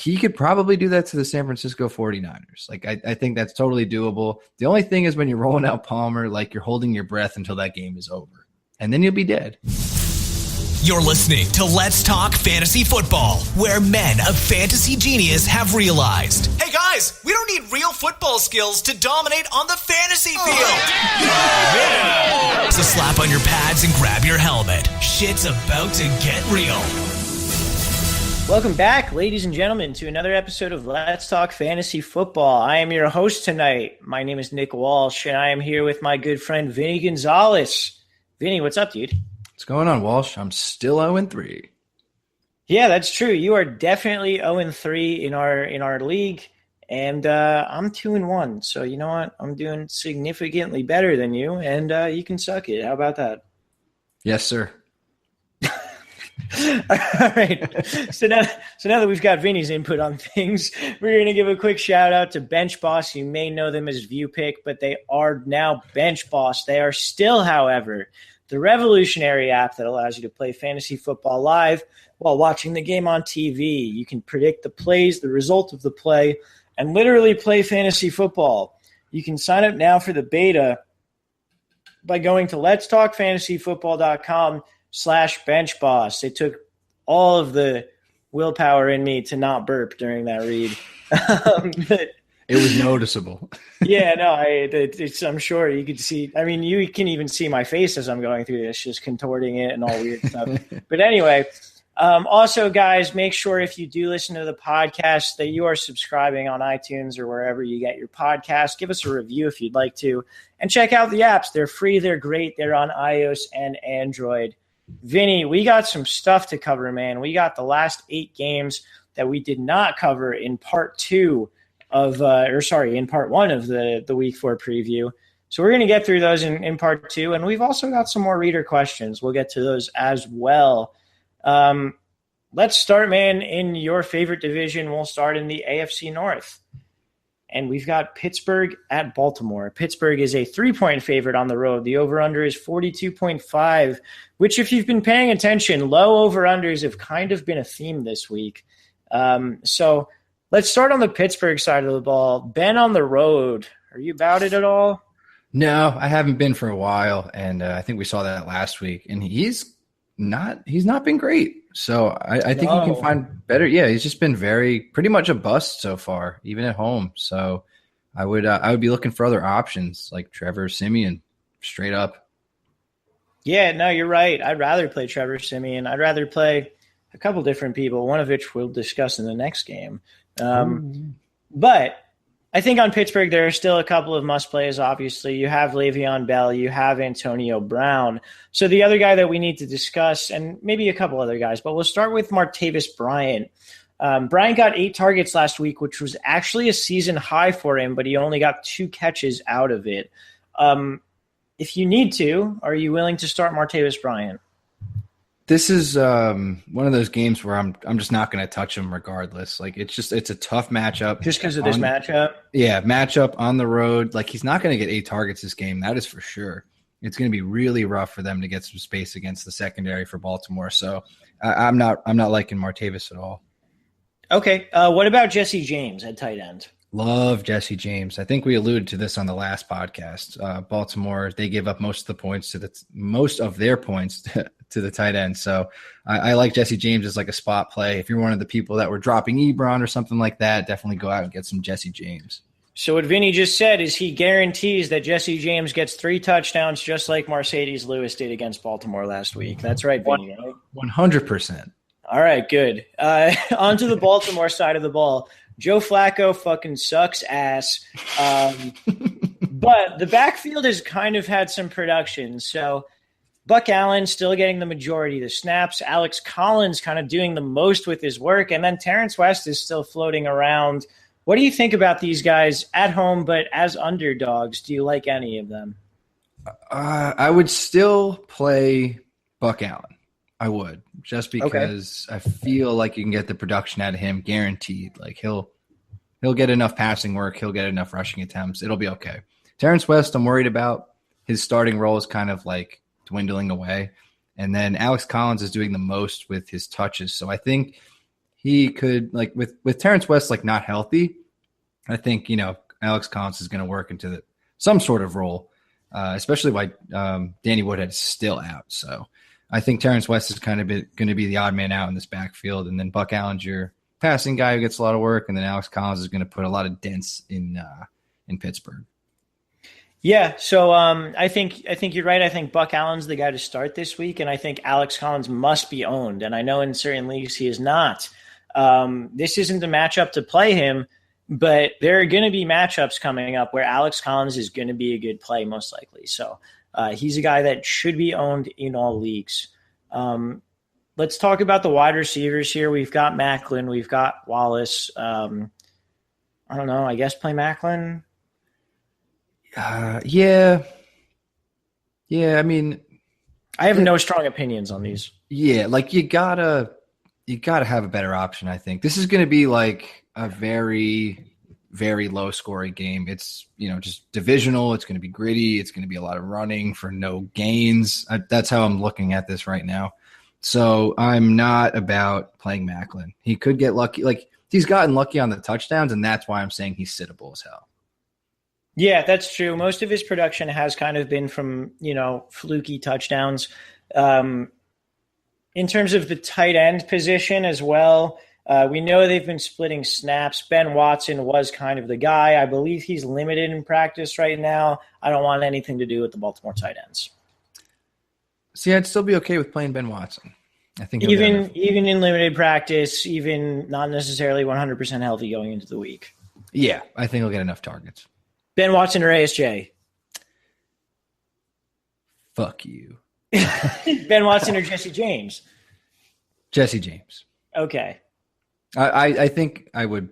he could probably do that to the San Francisco 49ers. Like, I think that's totally doable. The only thing is when you're rolling out Palmer, like you're holding your breath until that game is over, and then you'll be dead. You're listening to Let's Talk Fantasy Football, where men of fantasy genius have realized, hey guys, we don't need real football skills to dominate on the fantasy field. Yeah. So slap on your pads and grab your helmet. Shit's about to get real. Welcome back, ladies and gentlemen, to another episode of Let's Talk Fantasy Football. I am your host tonight. My name is Nick Walsh, and I am here with my good friend Vinny Gonzalez. Vinny, what's up, dude? What's going on, Walsh? I'm still 0-3. Yeah, that's true. You are definitely 0-3 in our league, and I'm 2-1. So you know what? I'm doing significantly better than you, and you can suck it. How about that? Yes, sir. All right. So now that we've got Vinny's input on things, we're going to give a quick shout out to BenchBoss. You may know them as ViewPick, but they are now BenchBoss. They are still, however, the revolutionary app that allows you to play fantasy football live while watching the game on TV. You can predict the plays, the result of the play, and literally play fantasy football. You can sign up now for the beta by going to letstalkfantasyfootball.com/benchboss. It took all of the willpower in me to not burp during that read. It was noticeable. Yeah, no, I'm sure you could see. I mean, you can even see my face as I'm going through this, just contorting it and all weird stuff. But anyway, also, guys, make sure if you do listen to the podcast that you are subscribing on iTunes or wherever you get your podcast. Give us a review if you'd like to. And check out the apps. They're free. They're great. They're on iOS and Android. Vinny, we got some stuff to cover, man. We got the last 8 games that we did not cover in part 2 of in part 1 of the Week 4 preview. So we're going to get through those in part 2, and we've also got some more reader questions. We'll get to those as well. Let's start, man, in your favorite division. We'll start in the AFC North. And we've got Pittsburgh at Baltimore. Pittsburgh is a 3-point favorite on the road. The over-under is 42.5, which if you've been paying attention, low over-unders have kind of been a theme this week. So let's start on the Pittsburgh side of the ball. Ben on the road. Are you about it at all? No, I haven't been for a while, and I think we saw that last week. And he's not been great. So I think he can find better. Yeah, he's just been pretty much a bust so far, even at home. So I would be looking for other options like Trevor Siemian, straight up. Yeah, no, you're right. I'd rather play Trevor Siemian. I'd rather play a couple different people, one of which we'll discuss in the next game. But I think on Pittsburgh, there are still a couple of must-plays, obviously. You have Le'Veon Bell. You have Antonio Brown. So the other guy that we need to discuss, and maybe a couple other guys, but we'll start with Martavis Bryant. Bryant got 8 targets last week, which was actually a season high for him, but he only got 2 catches out of it. If you need to, are you willing to start Martavis Bryant? This is one of those games where I'm just not going to touch him regardless. Like it's a tough matchup. Just because of this matchup? Yeah, matchup on the road. Like he's not going to get 8 targets this game. That is for sure. It's going to be really rough for them to get some space against the secondary for Baltimore. So I'm not liking Martavis at all. Okay. What about Jesse James at tight end? Love Jesse James. I think we alluded to this on the last podcast. Baltimore, they gave up most of their points to the tight end. So I like Jesse James as like a spot play. If you're one of the people that were dropping Ebron or something like that, definitely go out and get some Jesse James. So what Vinny just said is he guarantees that Jesse James gets 3 touchdowns just like Mercedes Lewis did against Baltimore last week. That's right, Vinny, right? 100%. All right, good. On to the Baltimore side of the ball. Joe Flacco fucking sucks ass. But the backfield has kind of had some production. So Buck Allen still getting the majority of the snaps. Alex Collins kind of doing the most with his work. And then Terrence West is still floating around. What do you think about these guys at home, but as underdogs? Do you like any of them? I would still play Buck Allen. I would, just because I feel like you can get the production out of him guaranteed. Like he'll get enough passing work. He'll get enough rushing attempts. It'll be okay. Terrence West, I'm worried about. His starting role is kind of like dwindling away. And then Alex Collins is doing the most with his touches. So I think he could, like, with Terrence West, like, not healthy, I think, Alex Collins is going to work into some sort of role, especially why Danny Woodhead's still out. So I think Terrence West is kind of going to be the odd man out in this backfield. And then Buck Allen's your passing guy who gets a lot of work. And then Alex Collins is going to put a lot of dents in Pittsburgh. Yeah, so I think you're right. I think Buck Allen's the guy to start this week, and I think Alex Collins must be owned. And I know in certain leagues he is not. This isn't the matchup to play him, but there are going to be matchups coming up where Alex Collins is going to be a good play most likely. So he's a guy that should be owned in all leagues. Let's talk about the wide receivers here. We've got Macklin. We've got Wallace. I don't know. I guess play Macklin. Yeah. I mean, I have no strong opinions on these. Yeah, like you gotta have a better option. I think this is going to be like a very, very low scoring game. It's just divisional. It's going to be gritty. It's going to be a lot of running for no gains. That's how I'm looking at this right now. So I'm not about playing Macklin. He could get lucky. Like he's gotten lucky on the touchdowns, and that's why I'm saying he's sittable as hell. Yeah, that's true. Most of his production has kind of been from, fluky touchdowns. In terms of the tight end position as well, we know they've been splitting snaps. Ben Watson was kind of the guy. I believe he's limited in practice right now. I don't want anything to do with the Baltimore tight ends. See, I'd still be okay with playing Ben Watson. I think even in limited practice, even not necessarily 100% healthy going into the week. Yeah, I think he'll get enough targets. Ben Watson or ASJ? Fuck you. Ben Watson or Jesse James? Jesse James. Okay. I think I would.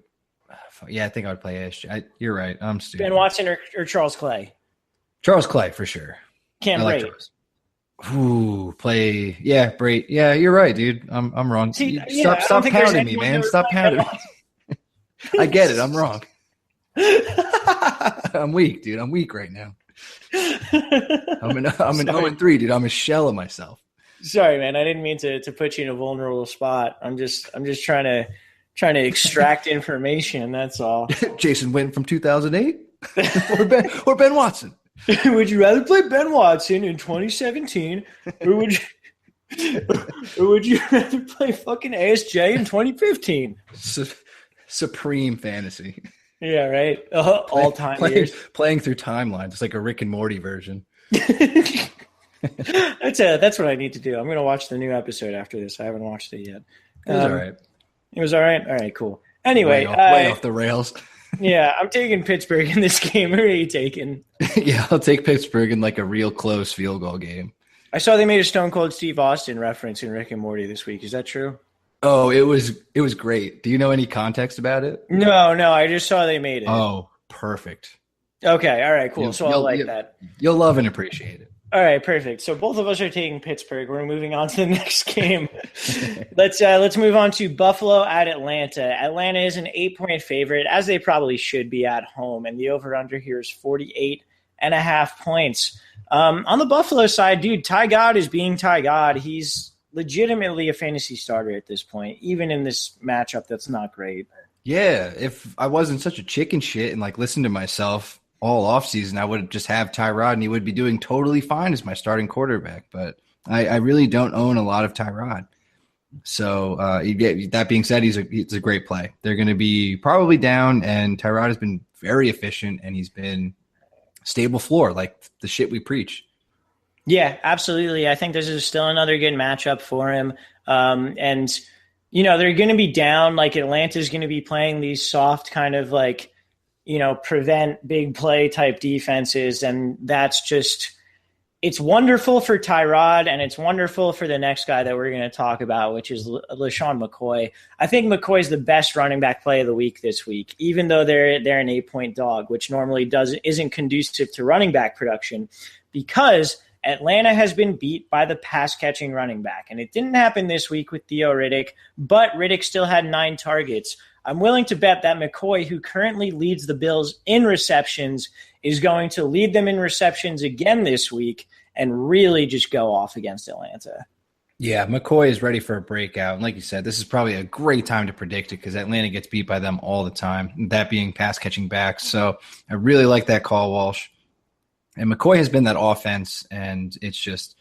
Yeah, I think I would play ASJ. You're right. I'm stupid. Ben Watson or Charles Clay? Charles Clay for sure. Can't like Charles. Ooh, play. Yeah, Brait. Yeah, you're right, dude. I'm wrong. Stop pounding me, man. Stop pounding me. I get it. I'm wrong. I'm weak, dude. I'm weak right now. I'm an 0-3, dude. I'm a shell of myself. Sorry, man. I didn't mean to put you in a vulnerable spot. I'm just trying to extract information. That's all. Jason Witten from 2008 or Ben Watson. Would you rather play Ben Watson in 2017 or would you rather play fucking ASJ in 2015? Supreme fantasy. Yeah, right. All time playing through timelines. It's like a Rick and Morty version. That's what I need to do. I'm going to watch the new episode after this. I haven't watched it yet. It was all right. It was all right? All right, cool. Anyway. Way off the rails. Yeah, I'm taking Pittsburgh in this game. Who are you taking? Yeah, I'll take Pittsburgh in like a real close field goal game. I saw they made a Stone Cold Steve Austin reference in Rick and Morty this week. Is that true? Oh, it was great. Do you know any context about it? No. I just saw they made it. Oh, perfect. Okay, all right, cool. I'll like that. You'll love and appreciate it. All right, perfect. So both of us are taking Pittsburgh. We're moving on to the next game. Let's move on to Buffalo at Atlanta. Atlanta is an 8-point favorite, as they probably should be at home, and the over-under here is 48.5 points. On the Buffalo side, dude, Ty God is being Ty God. He's legitimately a fantasy starter at this point, even in this matchup that's not great. Yeah, if I wasn't such a chicken shit and like listened to myself all offseason, I would just have Tyrod and he would be doing totally fine as my starting quarterback. But I really don't own a lot of Tyrod. So that being said, it's a great play. They're going to be probably down, and Tyrod has been very efficient, and he's been stable floor, like the shit we preach. Yeah, absolutely. I think this is still another good matchup for him. And, they're going to be down. Like Atlanta's going to be playing these soft kind of like, prevent big play type defenses. And that's just – it's wonderful for Tyrod, and it's wonderful for the next guy that we're going to talk about, which is LaShawn McCoy. I think McCoy's the best running back play of the week this week, even though they're an 8-point dog, which normally isn't conducive to running back production, because – Atlanta has been beat by the pass-catching running back, and it didn't happen this week with Theo Riddick, but Riddick still had 9 targets. I'm willing to bet that McCoy, who currently leads the Bills in receptions, is going to lead them in receptions again this week and really just go off against Atlanta. Yeah, McCoy is ready for a breakout. And like you said, this is probably a great time to predict it because Atlanta gets beat by them all the time, that being pass catching backs. So I really like that call, Walsh. And McCoy has been that offense, and it's just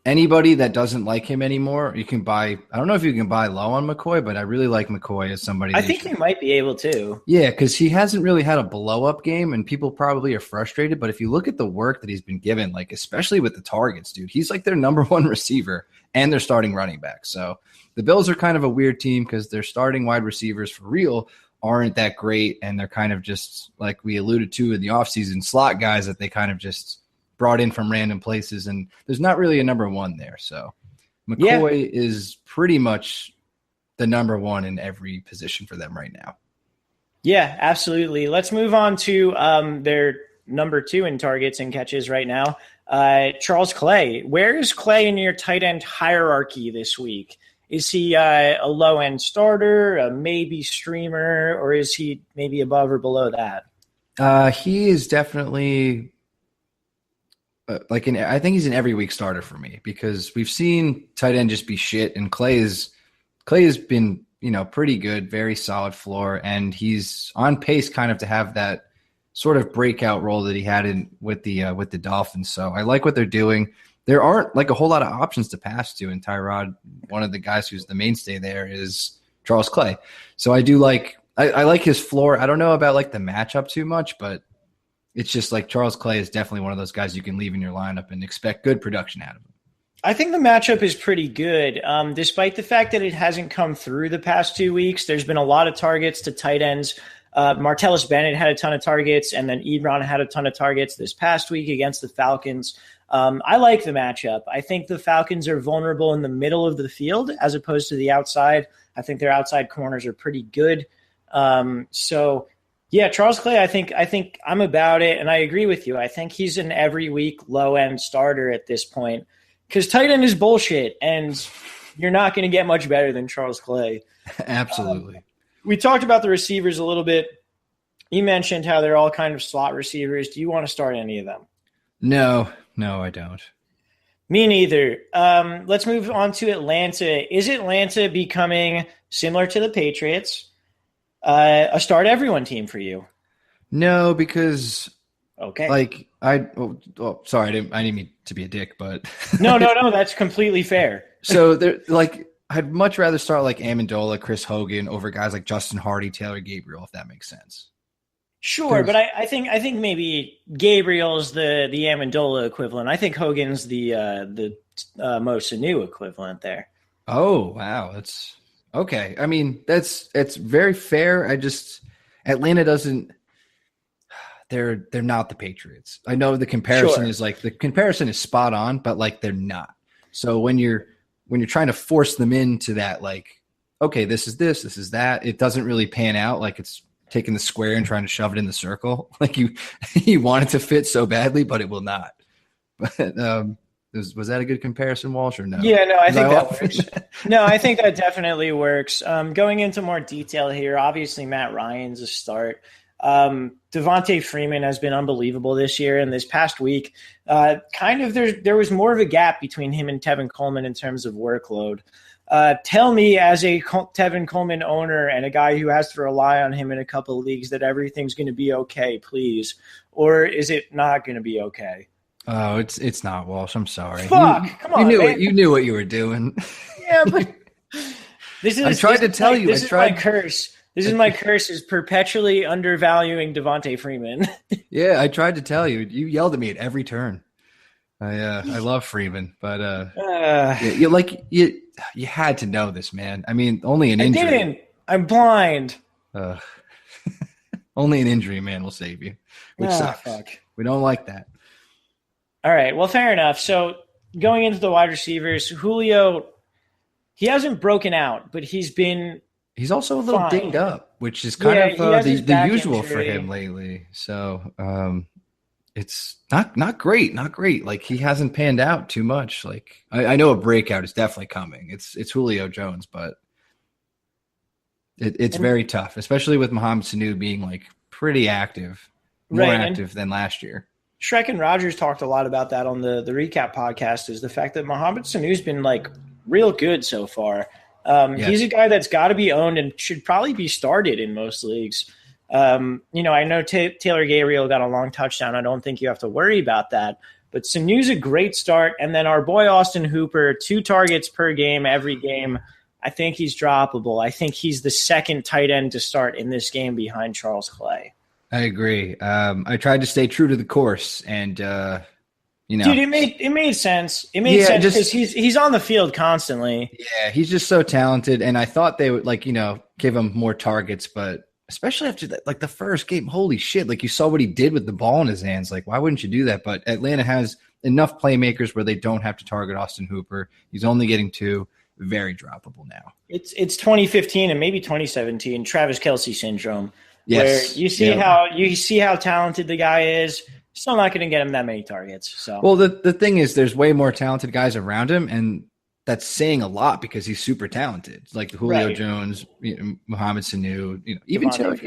anybody that doesn't like him anymore, you can buy. I don't know if you can buy low on McCoy, but I really like McCoy as somebody. I think you might be able to. Yeah, because he hasn't really had a blow-up game, and people probably are frustrated. But if you look at the work that he's been given, like especially with the targets, dude, he's like their number one receiver and their starting running back. So the Bills are kind of a weird team because their starting wide receivers for real aren't that great, and they're kind of just, like we alluded to in the offseason, slot guys that they kind of just brought in from random places, and there's not really a number one there. So McCoy is pretty much the number one in every position for them right now. Yeah, absolutely. Let's move on to their number two in targets and catches right now, Charles Clay. Where is Clay in your tight end hierarchy this week? Is he a low-end starter, a maybe streamer, or is he maybe above or below that? He is definitely I think he's an every week starter for me because we've seen tight end just be shit, and Clay has been pretty good, very solid floor, and he's on pace kind of to have that sort of breakout role that he had with the Dolphins. So I like what they're doing. There aren't like a whole lot of options to pass to, and Tyrod, one of the guys who's the mainstay there, is Charles Clay. So I do like I like his floor. I don't know about like the matchup too much, but it's just like Charles Clay is definitely one of those guys you can leave in your lineup and expect good production out of him. I think the matchup is pretty good. Despite the fact that it hasn't come through the past 2 weeks, there's been a lot of targets to tight ends. Martellus Bennett had a ton of targets, and then Ebron had a ton of targets this past week against the Falcons. I like the matchup. I think the Falcons are vulnerable in the middle of the field as opposed to the outside. I think their outside corners are pretty good. Yeah, Charles Clay, I think I'm about it, and I agree with you. I think he's an every week low-end starter at this point because tight end is bullshit, and you're not going to get much better than Charles Clay. Absolutely. We talked about the receivers a little bit. You mentioned how they're all kind of slot receivers. Do you want to start any of them? No, I don't. Me neither. Let's move on to Atlanta. Is Atlanta becoming similar to the Patriots? A start everyone team for you? No, because okay, like sorry, I didn't mean to be a dick, but no, that's completely fair. So they're like, I'd much rather start like Amendola, Chris Hogan over guys like Justin Hardy, Taylor Gabriel, if that makes sense. Sure, but I think maybe Gabriel's the Amendola equivalent. I think Hogan's the Mo Sanu equivalent there. Oh wow, that's. Okay, I mean it's very fair. Atlanta doesn't. They're not the Patriots. I know the comparison is spot on, but like they're not. So when you're trying to force them into that, like, okay, this is that, it doesn't really pan out. Like it's taking the square and trying to shove it in the circle. Like you want it to fit so badly, but it will not. But was that a good comparison, Walsh, or no? Yeah, no, I think that works. No, I think that definitely works. Going into more detail here, obviously Matt Ryan's a start. Devontae Freeman has been unbelievable this year, and this past week, there was more of a gap between him and Tevin Coleman in terms of workload. Tell me, as a Tevin Coleman owner and a guy who has to rely on him in a couple of leagues, that everything's going to be okay, please, or is it not going to be okay? Oh, it's not, Walsh. I'm sorry. Fuck! Come on, man. You knew what you were doing. Yeah, but I tried to tell you. This is my curse. This is my curse: is perpetually undervaluing Devontae Freeman. Yeah, I tried to tell you. You yelled at me at every turn. I love Freeman, but you had to know this, man. I mean, only an injury. I didn't. I'm blind. Only an injury, man, will save you. Which sucks. Fuck. We don't like that. All right. Well, fair enough. So going into the wide receivers, Julio, he hasn't broken out, but he's also a little dinged up, which is kind of the usual injury for him lately. So it's not great. Like he hasn't panned out too much. Like I know a breakout is definitely coming. It's Julio Jones, but it's very tough, especially with Mohamed Sanu being like pretty active, more active than last year. Shrek and Rogers talked a lot about that on the recap podcast, is the fact that Mohamed Sanu's been like real good so far. Yes. He's a guy that's got to be owned and should probably be started in most leagues. I know Taylor Gabriel got a long touchdown. I don't think you have to worry about that. But Sanu's a great start. And then our boy Austin Hooper, 2 targets per game every game. I think he's droppable. I think he's the second tight end to start in this game behind Charles Clay. I agree. I tried to stay true to the course, and dude, it made sense. It made sense because he's on the field constantly. Yeah, he's just so talented, and I thought they would give him more targets, but especially after that, like the first game, holy shit! Like you saw what he did with the ball in his hands. Like, why wouldn't you do that? But Atlanta has enough playmakers where they don't have to target Austin Hooper. He's only getting 2. Very droppable now. It's 2015 and maybe 2017 Travis Kelce syndrome. Yes. Where you see how talented the guy is. Still not going to get him that many targets. So well, the thing is, there's way more talented guys around him, and that's saying a lot because he's super talented. Like Julio Jones, Mohamed Sanu, even Taylor.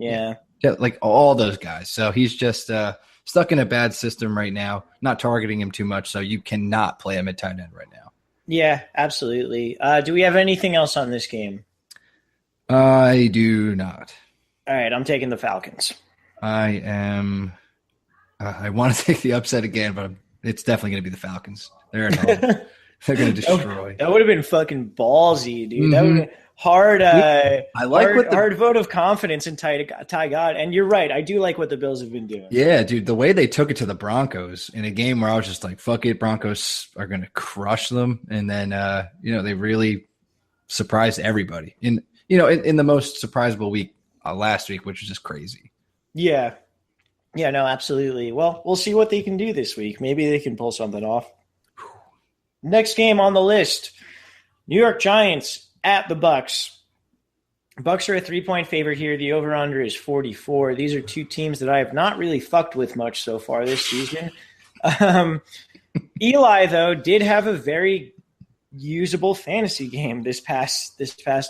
Yeah, like all those guys. So he's just stuck in a bad system right now. Not targeting him too much, so you cannot play him at tight end right now. Yeah, absolutely. Do we have anything else on this game? I do not. All right, I'm taking the Falcons. I am. I want to take the upset again, but it's definitely going to be the Falcons. They're at home. They're going to destroy. That would have been fucking ballsy, dude. Mm-hmm. That would have been hard. Hard vote of confidence in Ty God. And you're right. I do like what the Bills have been doing. Yeah, dude. The way they took it to the Broncos in a game where I was just like, "Fuck it, Broncos are going to crush them," and then they really surprised everybody in the most surprisable week last week, which was just crazy. Yeah. Yeah, no, absolutely. Well, we'll see what they can do this week. Maybe they can pull something off. Next game on the list, New York Giants at the Bucks. Bucks are a 3-point favorite here. The over-under is 44. These are 2 teams that I have not really fucked with much so far this season. Eli, though, did have a very usable fantasy game this past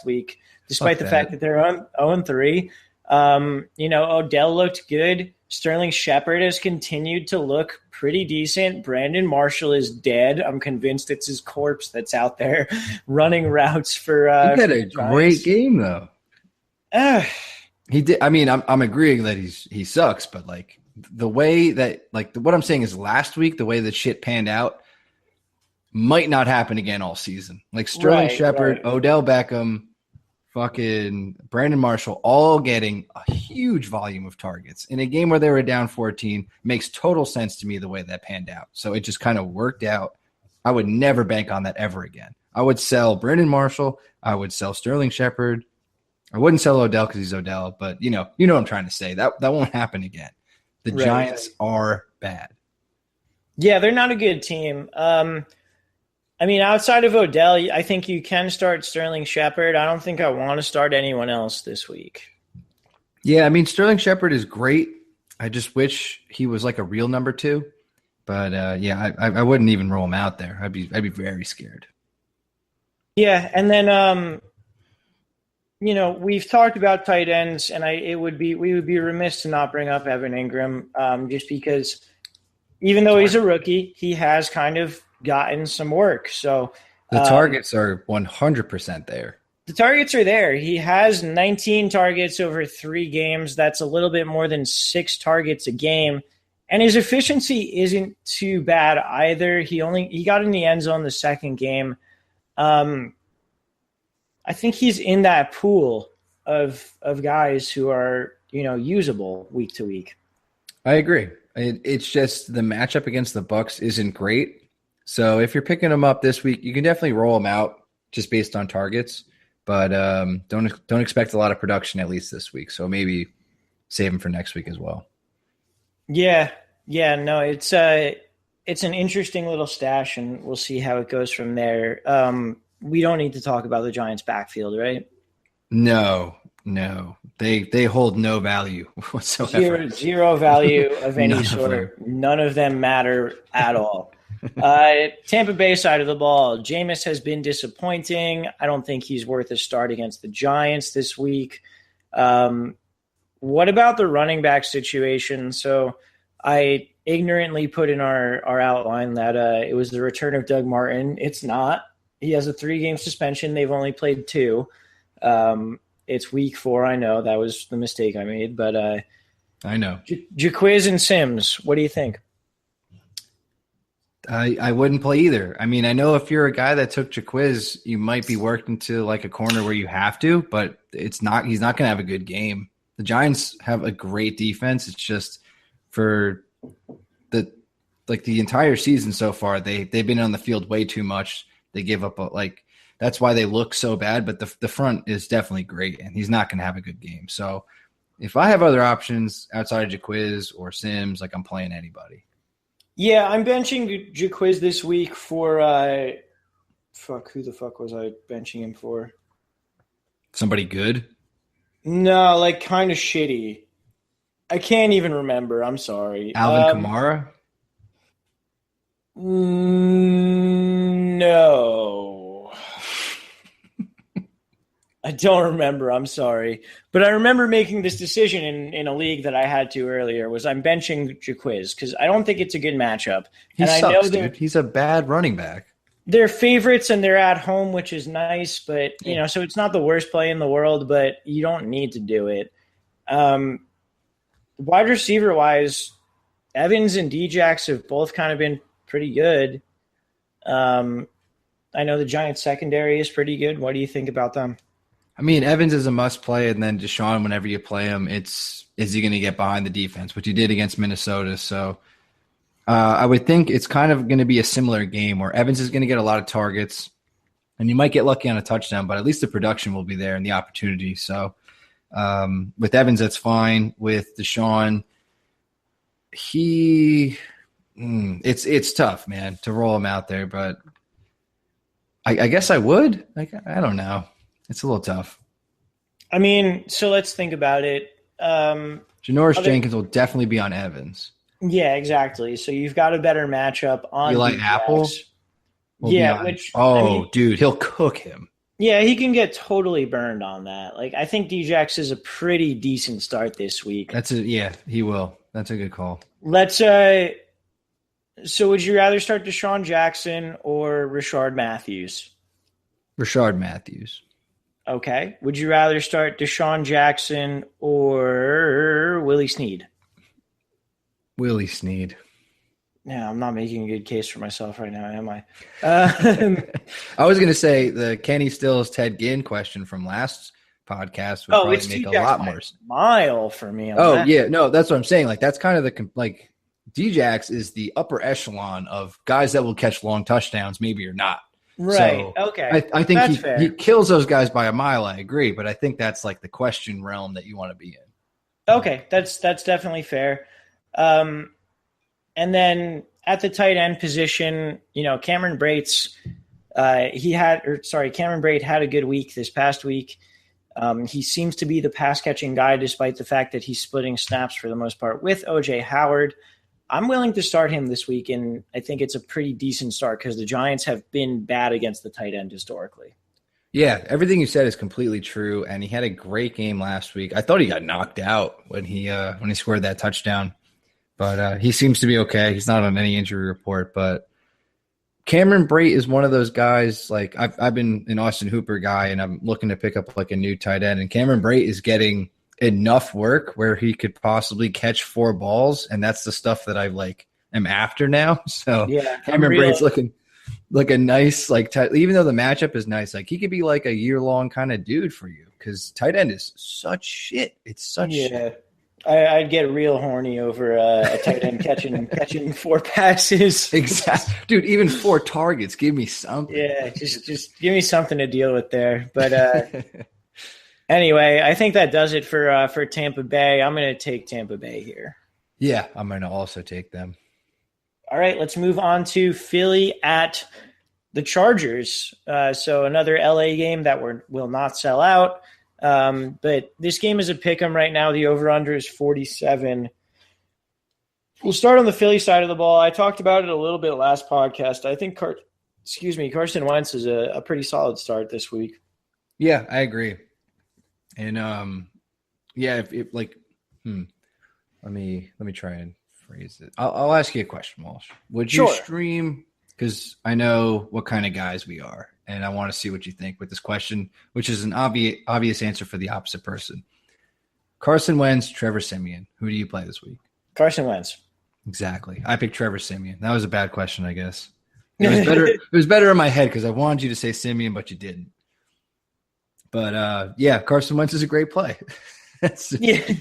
week, despite the fact that they're on 0-3. Odell looked good. Sterling Shepard has continued to look pretty decent. Brandon Marshall is dead. I'm convinced it's his corpse that's out there running routes for. He had a great game though. He did. I mean, I'm agreeing that he sucks, but like the way that what I'm saying is last week the way that shit panned out might not happen again all season. Like Sterling Shepard, Odell Beckham, fucking Brandon Marshall, all getting a huge volume of targets in a game where they were down 14. Makes total sense to me the way that panned out. So it just kind of worked out. I would never bank on that ever again. I would sell Brandon Marshall. I would sell Sterling Shepard. I wouldn't sell Odell because he's Odell, but you know what I'm trying to say. That won't happen again. The Giants are bad. Yeah, they're not a good team. I mean, outside of Odell, I think you can start Sterling Shepard. I don't think I want to start anyone else this week. Yeah, I mean, Sterling Shepard is great. I just wish he was like a real number 2. But I wouldn't even roll him out there. I'd be very scared. Yeah, and then we've talked about tight ends, and we would be remiss to not bring up Evan Ingram, just because even though he's a rookie, he has kind of gotten some work. So the targets are 100% there. The targets are there. He has 19 targets over 3 games. That's a little bit more than 6 targets a game. And his efficiency isn't too bad either. He got in the end zone the second game. I think he's in that pool of guys who are, usable week to week. I agree. It's just the matchup against the Bucs isn't great. So if you're picking him up this week, you can definitely roll him out just based on targets, but don't expect a lot of production at least this week. So maybe save him for next week as well. Yeah, no, it's an interesting little stash, and we'll see how it goes from there. We don't need to talk about the Giants' backfield, right? No, they hold no value whatsoever. Zero value of any sort. None of them matter at all. Tampa Bay side of the ball, Jameis has been disappointing. I don't think he's worth a start against the Giants this week. What about the running back situation? So I ignorantly put in our outline that it was the return of Doug Martin. It's not. He has a 3-game suspension. They've only played 2. It's week 4. I know that was the mistake I made, but I know. Jaquiz and Sims, what do you think? I wouldn't play either. I mean, I know if you're a guy that took Jaquiz, you might be worked into like a corner where you have to, but he's not going to have a good game. The Giants have a great defense. It's just for the entire season so far, they've been on the field way too much. They give up that's why they look so bad, but the front is definitely great, and he's not going to have a good game. So if I have other options outside of Jaquiz or Sims, I'm playing anybody. Yeah, I'm benching Jaquiz this week for who the fuck was I benching him for? Somebody good? No, kind of shitty. I can't even remember. I'm sorry. Alvin Kamara? No. I don't remember. I'm sorry. But I remember making this decision in a league that I had to earlier was I'm benching Jaquiz because I don't think it's a good matchup. He sucks, dude. He's a bad running back. They're favorites and they're at home, which is nice. But, so it's not the worst play in the world, but you don't need to do it. Wide receiver-wise, Evans and Djax have both kind of been pretty good. I know the Giants secondary is pretty good. What do you think about them? I mean, Evans is a must play, and then Deshaun, whenever you play him, is he going to get behind the defense, which he did against Minnesota. So I would think it's kind of going to be a similar game where Evans is going to get a lot of targets, and you might get lucky on a touchdown, but at least the production will be there and the opportunity. So with Evans, that's fine. With Deshaun, it's tough, man, to roll him out there, but I guess I would. I don't know. It's a little tough. I mean, so let's think about it. Janoris Jenkins will definitely be on Evans. Yeah, exactly. So you've got a better matchup on You like Apple? Yeah, dude, he'll cook him. Yeah, he can get totally burned on that. I think Djax is a pretty decent start this week. He will. That's a good call. Let's so would you rather start Deshaun Jackson or Rashard Matthews? Rashard Matthews. Okay. Would you rather start Deshaun Jackson or Willie Snead? Willie Snead. Yeah, I'm not making a good case for myself right now, am I? I was going to say the Kenny Stills, Ted Ginn question from last podcast would probably make a lot more mile for me. Yeah. No, that's what I'm saying. That's kind of Djax is the upper echelon of guys that will catch long touchdowns, maybe or not. Right. So okay. I think he kills those guys by a mile. I agree, but I think that's the question realm that you want to be in. Okay, that's definitely fair. And then at the tight end position, Cameron Brate had a good week this past week. He seems to be the pass catching guy, despite the fact that he's splitting snaps for the most part with OJ Howard. I'm willing to start him this week, and I think it's a pretty decent start because the Giants have been bad against the tight end historically. Yeah, everything you said is completely true, and he had a great game last week. I thought he got knocked out when he scored that touchdown, but he seems to be okay. He's not on any injury report, but Cameron Brate is one of those guys. I've been an Austin Hooper guy, and I'm looking to pick up a new tight end, and Cameron Brate is getting enough work where he could possibly catch 4 balls, and that's the stuff that I am after now. So yeah, Cameron Brate's looking like a nice even though the matchup is nice, he could be a year-long kind of dude for you because tight end is such shit. It's such shit. I'd get real horny over a tight end catching 4 passes. Exactly, dude. Even 4 targets. Give me something. Yeah, just give me something to deal with there. But anyway, I think that does it for Tampa Bay. I'm going to take Tampa Bay here. Yeah, I'm going to also take them. All right, let's move on to Philly at the Chargers. So another LA game that will not sell out. But this game is a pick'em right now. The over-under is 47. We'll start on the Philly side of the ball. I talked about it a little bit last podcast. I think Carson Wentz is a pretty solid start this week. Yeah, I agree. And let me try and phrase it? I'll ask you a question, Walsh. Would you Sure. stream? Because I know what kind of guys we are, and I want to see what you think with this question, which is an obvious answer for the opposite person. Carson Wentz, Trevor Siemian. Who do you play this week? Carson Wentz. Exactly. I picked Trevor Siemian. That was a bad question, I guess. It was better. It was better in my head because I wanted you to say Siemian, but you didn't. But yeah, Carson Wentz is a great play. The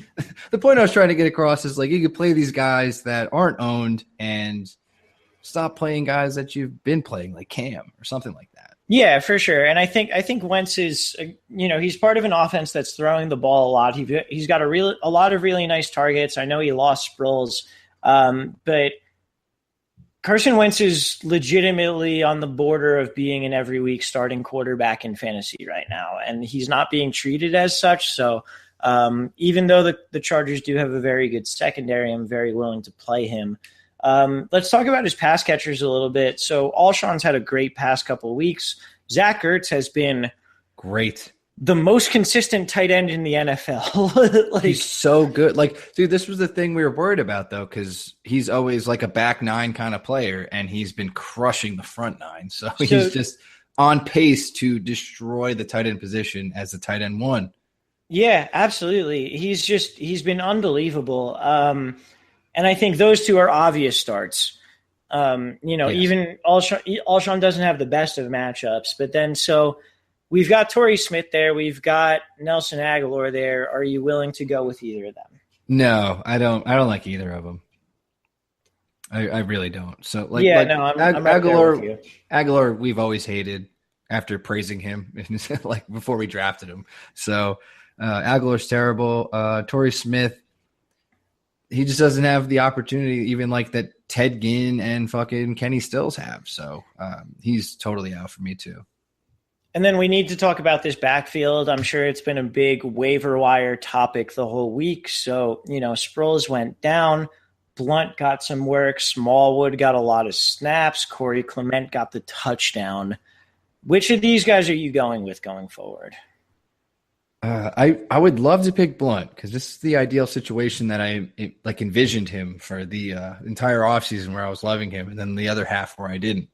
point I was trying to get across is like you could play these guys that aren't owned and stop playing guys that you've been playing, like Cam or something like that. Yeah, for sure. And I think Wentz is, he's part of an offense that's throwing the ball a lot. He's got a lot of really nice targets. I know he lost Sproles, but Carson Wentz is legitimately on the border of being an every week starting quarterback in fantasy right now, and he's not being treated as such. So even though the Chargers do have a very good secondary, I'm very willing to play him. Let's talk about his pass catchers a little bit. So Alshon's had a great past couple of weeks. Zach Ertz has been great. The most consistent tight end in the NFL. He's so good. Like, dude, this was the thing we were worried about, though, because he's always like a back nine kind of player, and he's been crushing the front nine. So he's just on pace to destroy the tight end position as the tight end one. Yeah, absolutely. He's been unbelievable. And I think those two are obvious starts. Yes. Even Alshon doesn't have the best of matchups, but then we've got Torrey Smith there. We've got Nelson Aguilar there. Are you willing to go with either of them? No, I don't like either of them. I really don't. So I'm Aguilar, we've always hated after praising him, like before we drafted him. So Aguilar's terrible. Torrey Smith, he just doesn't have the opportunity, even like that Ted Ginn and fucking Kenny Stills have. So he's totally out for me too. And then we need to talk about this backfield. I'm sure it's been a big waiver wire topic the whole week. So, Sproles went down. Blunt got some work. Smallwood got a lot of snaps. Corey Clement got the touchdown. Which of these guys are you going with going forward? I would love to pick Blunt because this is the ideal situation that I envisioned him for the entire offseason where I was loving him, and then the other half where I didn't.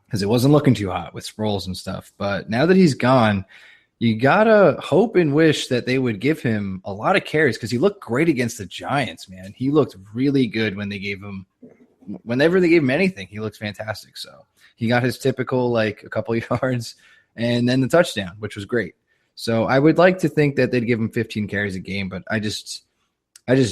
Because it wasn't looking too hot with Sproles and stuff. But now that he's gone, you got to hope and wish that they would give him a lot of carries because he looked great against the Giants, man. He looked really good whenever they gave him anything, he looked fantastic. So he got his typical, a couple yards and then the touchdown, which was great. So I would like to think that they'd give him 15 carries a game, but I just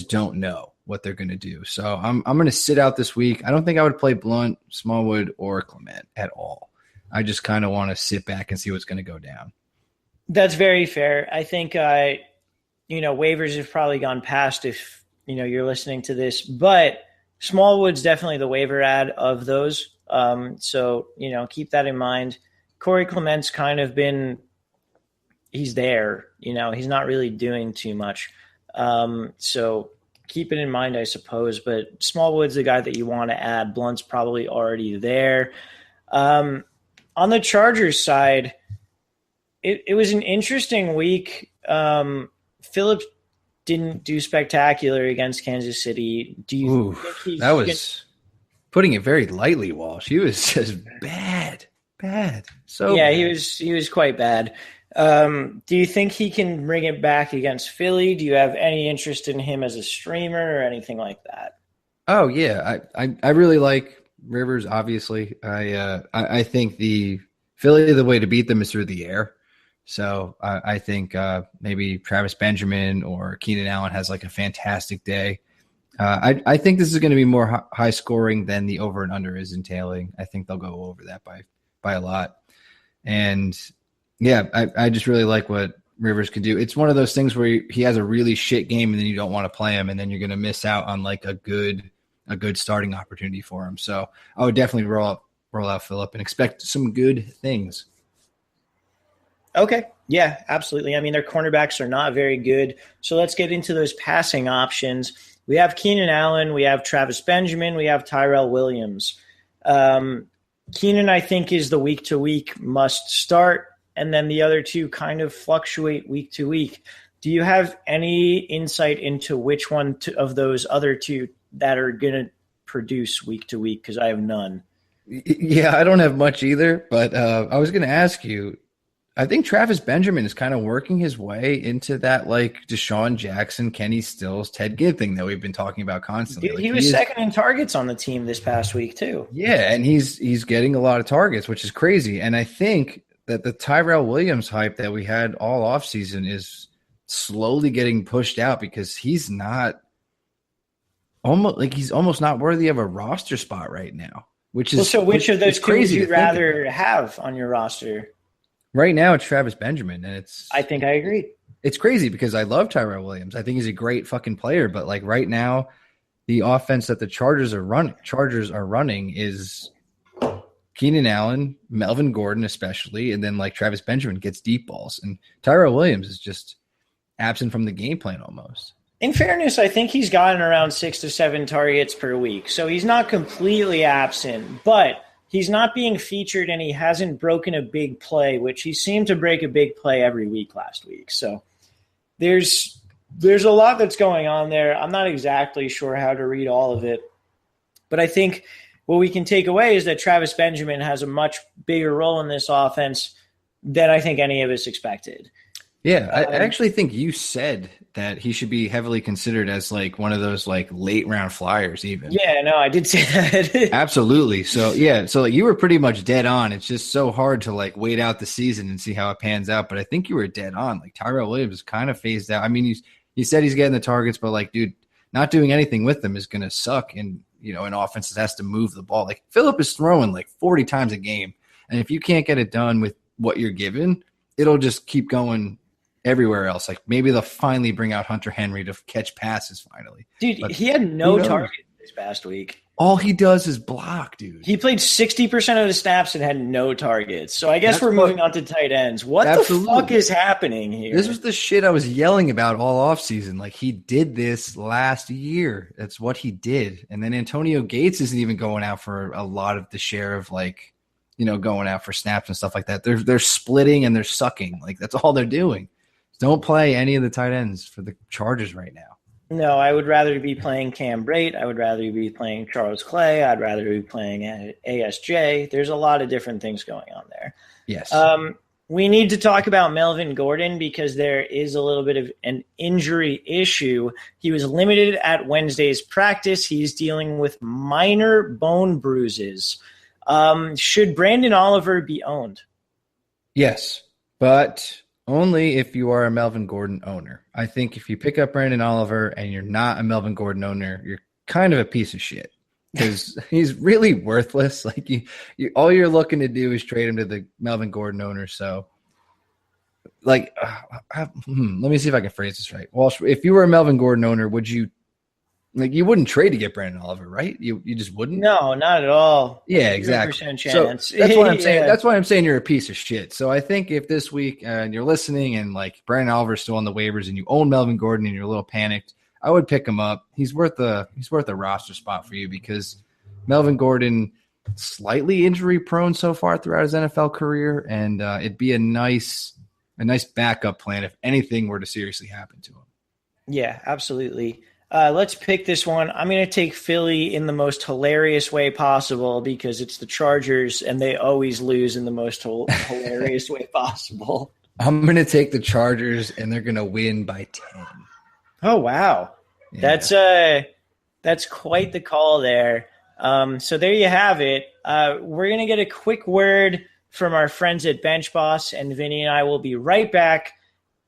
don't know what they're going to do. So I'm going to sit out this week. I don't think I would play Blunt, Smallwood, or Clement at all. I just kind of want to sit back and see what's going to go down. That's very fair. I think, waivers have probably gone past if, you're listening to this, but Smallwood's definitely the waiver ad of those. So, keep that in mind. Corey Clement's kind of been, he's there, he's not really doing too much. So keep it in mind, I suppose, but Smallwood's the guy that you want to add. Blunt's probably already there. On the Chargers side, it was an interesting week. Phillips didn't do spectacular against Kansas City. Do you think that was putting it very lightly, Walsh? He was just bad. So yeah, bad. he was quite bad. Do you think he can bring it back against Philly? Do you have any interest in him as a streamer or anything like that? Oh yeah, I really like Rivers. Obviously, I think the Philly, the way to beat them is through the air. So I think maybe Travis Benjamin or Keenan Allen has a fantastic day. I think this is going to be more high scoring than the over and under is entailing. I think they'll go over that by a lot. And yeah, I just really like what Rivers can do. It's one of those things where he has a really shit game and then you don't want to play him, and then you're going to miss out on a good starting opportunity for him. So I would definitely roll out Phillip and expect some good things. Okay. Yeah, absolutely. I mean, their cornerbacks are not very good. So let's get into those passing options. We have Keenan Allen. We have Travis Benjamin. We have Tyrell Williams. Keenan, I think, is the week-to-week must start, and then the other two kind of fluctuate week to week. Do you have any insight into which one of those other two that are going to produce week to week because I have none. Yeah, I don't have much either, but I was going to ask you, I think Travis Benjamin is kind of working his way into that like Deshaun Jackson, Kenny Stills, Ted Ginn thing that we've been talking about constantly. Dude, like, he was second in targets on the team this past week too. Yeah, and he's getting a lot of targets, which is crazy. And I think that the Tyrell Williams hype that we had all offseason is slowly getting pushed out because he's almost not worthy of a roster spot right now. Which is so which of those two would you rather have on your roster? Right now, it's Travis Benjamin, and I think I agree. It's crazy because I love Tyrell Williams. I think he's a great fucking player, but like right now, the offense that the Chargers are running is Keenan Allen, Melvin Gordon especially, and then like Travis Benjamin gets deep balls, and Tyrell Williams is just absent from the game plan almost. In fairness, I think he's gotten around 6 to 7 targets per week, so he's not completely absent, but he's not being featured, and he hasn't broken a big play, which he seemed to break a big play every week last week. So there's a lot that's going on there. I'm not exactly sure how to read all of it, but I think what we can take away is that Travis Benjamin has a much bigger role in this offense than I think any of us expected. Yeah, I actually think you said that he should be heavily considered as like one of those like late round flyers even. Yeah, no, I did say that. Absolutely. So yeah, so like you were pretty much dead on. It's just so hard to like wait out the season and see how it pans out. But I think you were dead on. Like Tyrell Williams is kind of phased out. I mean, he said he's getting the targets, but like, dude, not doing anything with them is going to suck. And, you know, an offense that has to move the ball. Like Phillip is throwing like 40 times a game. And if you can't get it done with what you're given, it'll just keep going everywhere else. Like maybe they'll finally bring out Hunter Henry to catch passes finally. Dude, but he had no target this past week. All he does is block, dude. He played 60% of the snaps and had no targets. So I guess we're moving on to tight ends. What the fuck is happening here? This was the shit I was yelling about all offseason. Like he did this last year. That's what he did. And then Antonio Gates isn't even going out for a lot of the share of like, you know, going out for snaps and stuff like that. They're splitting and they're sucking. Like that's all they're doing. Don't play any of the tight ends for the Chargers right now. No, I would rather be playing Cam Brate. I would rather be playing Charles Clay. I'd rather be playing ASJ. There's a lot of different things going on there. Yes. We need to talk about Melvin Gordon because there is a little bit of an injury issue. He was limited at Wednesday's practice. He's dealing with minor bone bruises. Should Brandon Oliver be owned? Yes, but only if you are a Melvin Gordon owner. I think if you pick up Brandon Oliver and you're not a Melvin Gordon owner, you're kind of a piece of shit because he's really worthless. Like you, all you're looking to do is trade him to the Melvin Gordon owner. So, like, let me see if I can phrase this right. Walsh, if you were a Melvin Gordon owner, would you? Like you wouldn't trade to get Brandon Oliver, right? You just wouldn't. No, not at all. Yeah, exactly. Chance. So that's what I'm saying. That's why I'm saying you're a piece of shit. So I think if this week you're listening and like Brandon Oliver's still on the waivers and you own Melvin Gordon and you're a little panicked, I would pick him up. He's worth a roster spot for you because Melvin Gordon slightly injury prone so far throughout his NFL career, and it'd be a nice backup plan if anything were to seriously happen to him. Yeah, absolutely. Let's pick this one. I'm going to take Philly in the most hilarious way possible because it's the Chargers and they always lose in the most hilarious way possible. I'm going to take the Chargers and they're going to win by 10. Oh, wow. Yeah. That's quite the call there. So there you have it. We're going to get a quick word from our friends at BenchBoss, and Vinny and I will be right back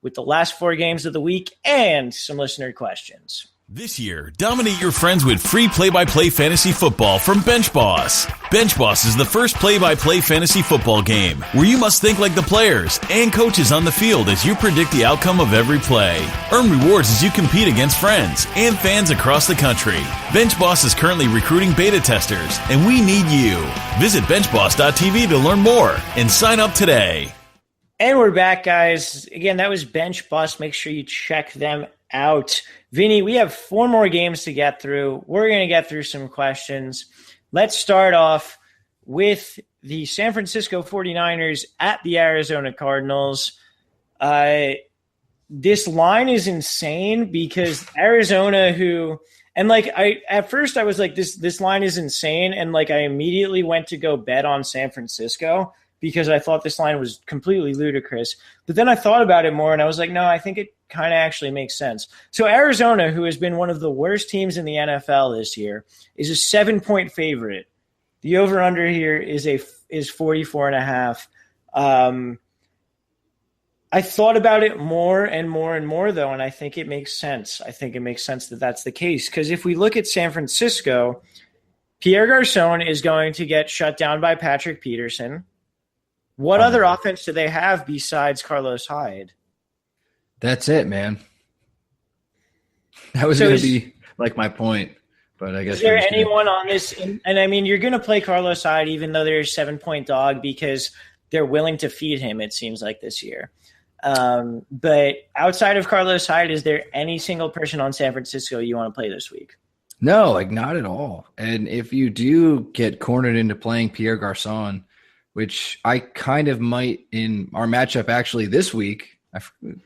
with the last 4 games of the week and some listener questions. This year, dominate your friends with free play-by-play fantasy football from BenchBoss. BenchBoss is the first play-by-play fantasy football game where you must think like the players and coaches on the field as you predict the outcome of every play. Earn rewards as you compete against friends and fans across the country. BenchBoss is currently recruiting beta testers, and we need you. Visit benchboss.tv to learn more and sign up today. And we're back, guys. Again, that was BenchBoss. Make sure you check them out. Vinny, we have 4 more games to get through. We're going to get through some questions. Let's start off with the San Francisco 49ers at the Arizona Cardinals. This line is insane because Arizona, who And like at first I was like, this line is insane. And like I immediately went to go bet on San Francisco because I thought this line was completely ludicrous. But then I thought about it more and I was like, no, I think it kind of actually makes sense. So Arizona, who has been one of the worst teams in the NFL this year, is a 7-point favorite. The over-under here is 44.5. I thought about it more and more and more, though, and I think it makes sense. I think it makes sense that that's the case. Because if we look at San Francisco, Pierre Garçon is going to get shut down by Patrick Peterson. What other offense do they have besides Carlos Hyde? That's it, man. That was going to be like my point. But I guess is there anyone on this? And I mean, you're going to play Carlos Hyde, even though they're a 7-point dog, because they're willing to feed him, it seems like, this year. But outside of Carlos Hyde, is there any single person on San Francisco you want to play this week? No, like not at all. And if you do get cornered into playing Pierre Garçon, which I kind of might in our matchup actually this week,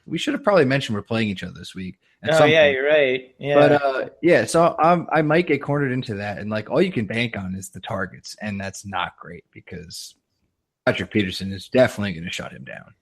we should have probably mentioned we're playing each other this week. Oh, yeah, you're right. Yeah. But, so I might get cornered into that. And, like, all you can bank on is the targets. And that's not great because Patrick Peterson is definitely going to shut him down.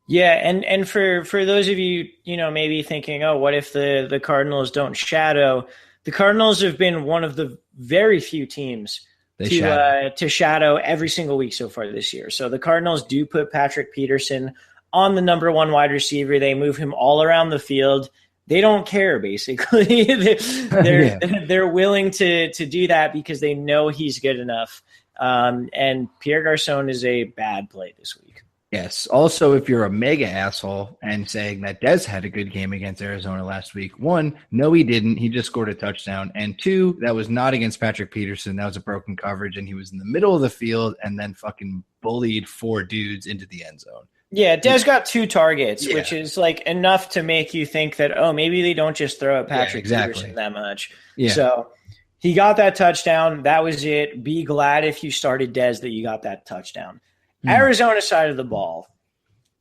Yeah, and for those of you, maybe thinking, oh, what if the Cardinals don't shadow? The Cardinals have been one of the very few teams to shadow every single week so far this year. So the Cardinals do put Patrick Peterson on the number one wide receiver. They move him all around the field. They don't care, basically. They're willing to do that because they know he's good enough. And Pierre Garçon is a bad play this week. Yes. Also, if you're a mega asshole and saying that Dez had a good game against Arizona last week, 1, no, he didn't. He just scored a touchdown. And 2, that was not against Patrick Peterson. That was a broken coverage, and he was in the middle of the field and then fucking bullied 4 dudes into the end zone. Yeah, Dez got 2 targets, which is like enough to make you think that, oh, maybe they don't just throw at Patrick Peterson that much. Yeah. So he got that touchdown. That was it. Be glad if you started Dez that you got that touchdown. Arizona side of the ball.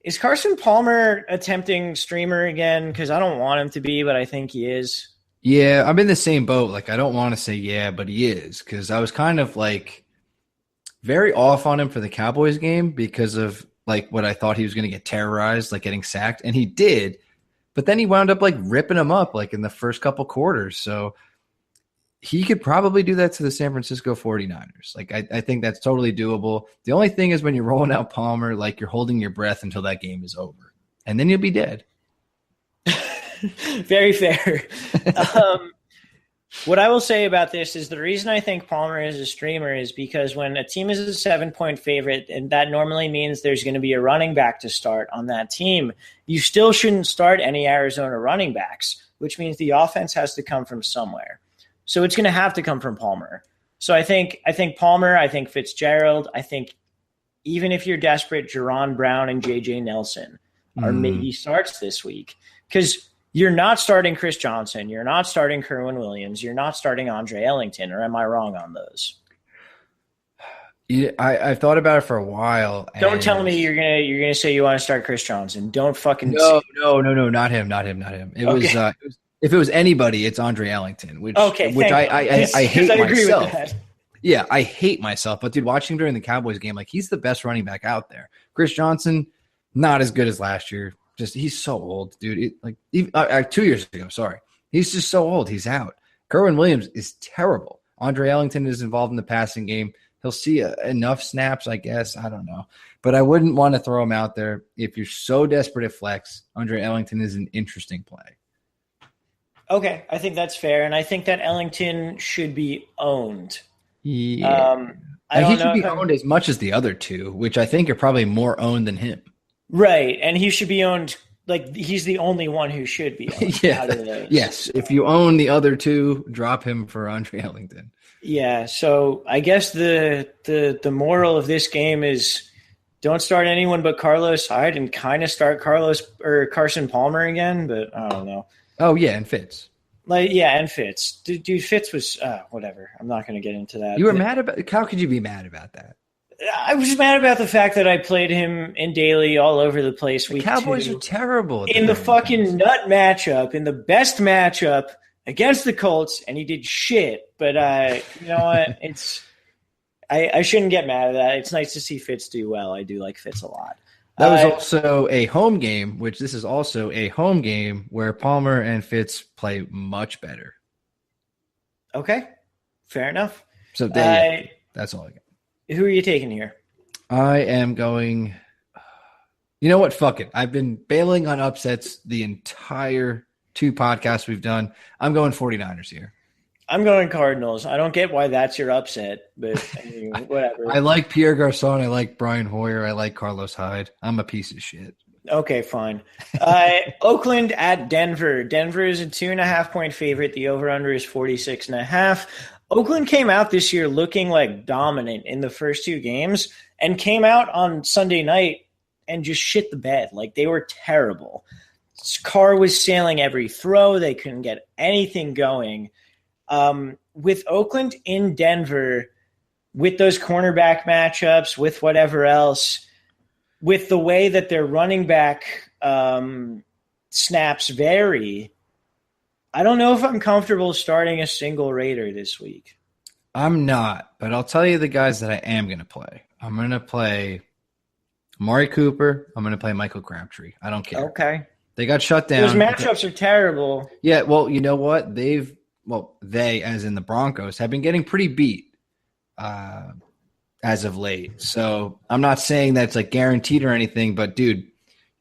Is Carson Palmer attempting streamer again? Because I don't want him to be, but I think he is. Yeah, I'm in the same boat. Like, I don't want to say yeah, but he is. Because I was kind of like very off on him for the Cowboys game because of like what I thought he was going to get terrorized, like getting sacked. And he did. But then he wound up like ripping him up like in the first couple quarters. So he could probably do that to the San Francisco 49ers. Like, I think that's totally doable. The only thing is when you're rolling out Palmer, like you're holding your breath until that game is over. And then you'll be dead. Very fair. What I will say about this is the reason I think Palmer is a streamer is because when a team is a 7-point favorite, and that normally means there's going to be a running back to start on that team, you still shouldn't start any Arizona running backs, which means the offense has to come from somewhere. So it's going to have to come from Palmer. So I think Palmer, I think Fitzgerald, I think even if you're desperate, Jerron Brown and J.J. Nelson are maybe starts this week. Because you're not starting Chris Johnson. You're not starting Kerwin Williams. You're not starting Andre Ellington. Or am I wrong on those? Yeah, I've thought about it for a while. Don't tell me you're gonna say you want to start Chris Johnson. Don't fucking no, not him. It was if it was anybody, it's Andre Ellington, which I hate myself. Yeah, I hate myself. But dude, watching during the Cowboys game, like he's the best running back out there. Chris Johnson, not as good as last year. Just he's so old, dude. 2 years ago, sorry. He's just so old. He's out. Kerwin Williams is terrible. Andre Ellington is involved in the passing game. He'll see enough snaps, I guess. I don't know. But I wouldn't want to throw him out there. If you're so desperate at flex, Andre Ellington is an interesting play. Okay, I think that's fair. And I think that Ellington should be owned. Yeah. He should be owned as much as the other two, which I think are probably more owned than him. Right, and he should be owned like he's the only one who should be owned out of those. Yes, if you own the other two, drop him for Andre Ellington. Yeah, so I guess the moral of this game is don't start anyone but Carlos Hyde and kind of start Carson Palmer again, but I don't know. Oh yeah, and Fitz. And Fitz. Dude, Fitz was whatever. I'm not going to get into that. You were mad about? How could you be mad about that? I was mad about the fact that I played him in daily all over the place. The Cowboys are terrible. In the fucking nut matchup, in the best matchup against the Colts, and he did shit. But you know what? I shouldn't get mad at that. It's nice to see Fitz do well. I do like Fitz a lot. That was also a home game, which this is also a home game where Palmer and Fitz play much better. Okay, fair enough. So that's all I got. Who are you taking here? I am going – you know what? Fuck it. I've been bailing on upsets the entire 2 podcasts we've done. I'm going 49ers here. I'm going Cardinals. I don't get why that's your upset, but I mean, whatever. I like Pierre Garçon. I like Brian Hoyer. I like Carlos Hyde. I'm a piece of shit. Okay, fine. Oakland at Denver. Denver is a 2.5-point favorite. The over-under is 46.5. Oakland came out this year looking like dominant in the first 2 games and came out on Sunday night and just shit the bed. Like, they were terrible. Carr was sailing every throw. They couldn't get anything going. With Oakland in Denver, with those cornerback matchups, with whatever else, with the way that their running back snaps vary, I don't know if I'm comfortable starting a single Raider this week. I'm not, but I'll tell you the guys that I am going to play. I'm going to play Amari Cooper. I'm going to play Michael Crabtree. I don't care. Okay. They got shut down. Those matchups are terrible. Yeah, well, you know what? They, as in the Broncos, have been getting pretty beat as of late. So I'm not saying that's like guaranteed or anything, but dude,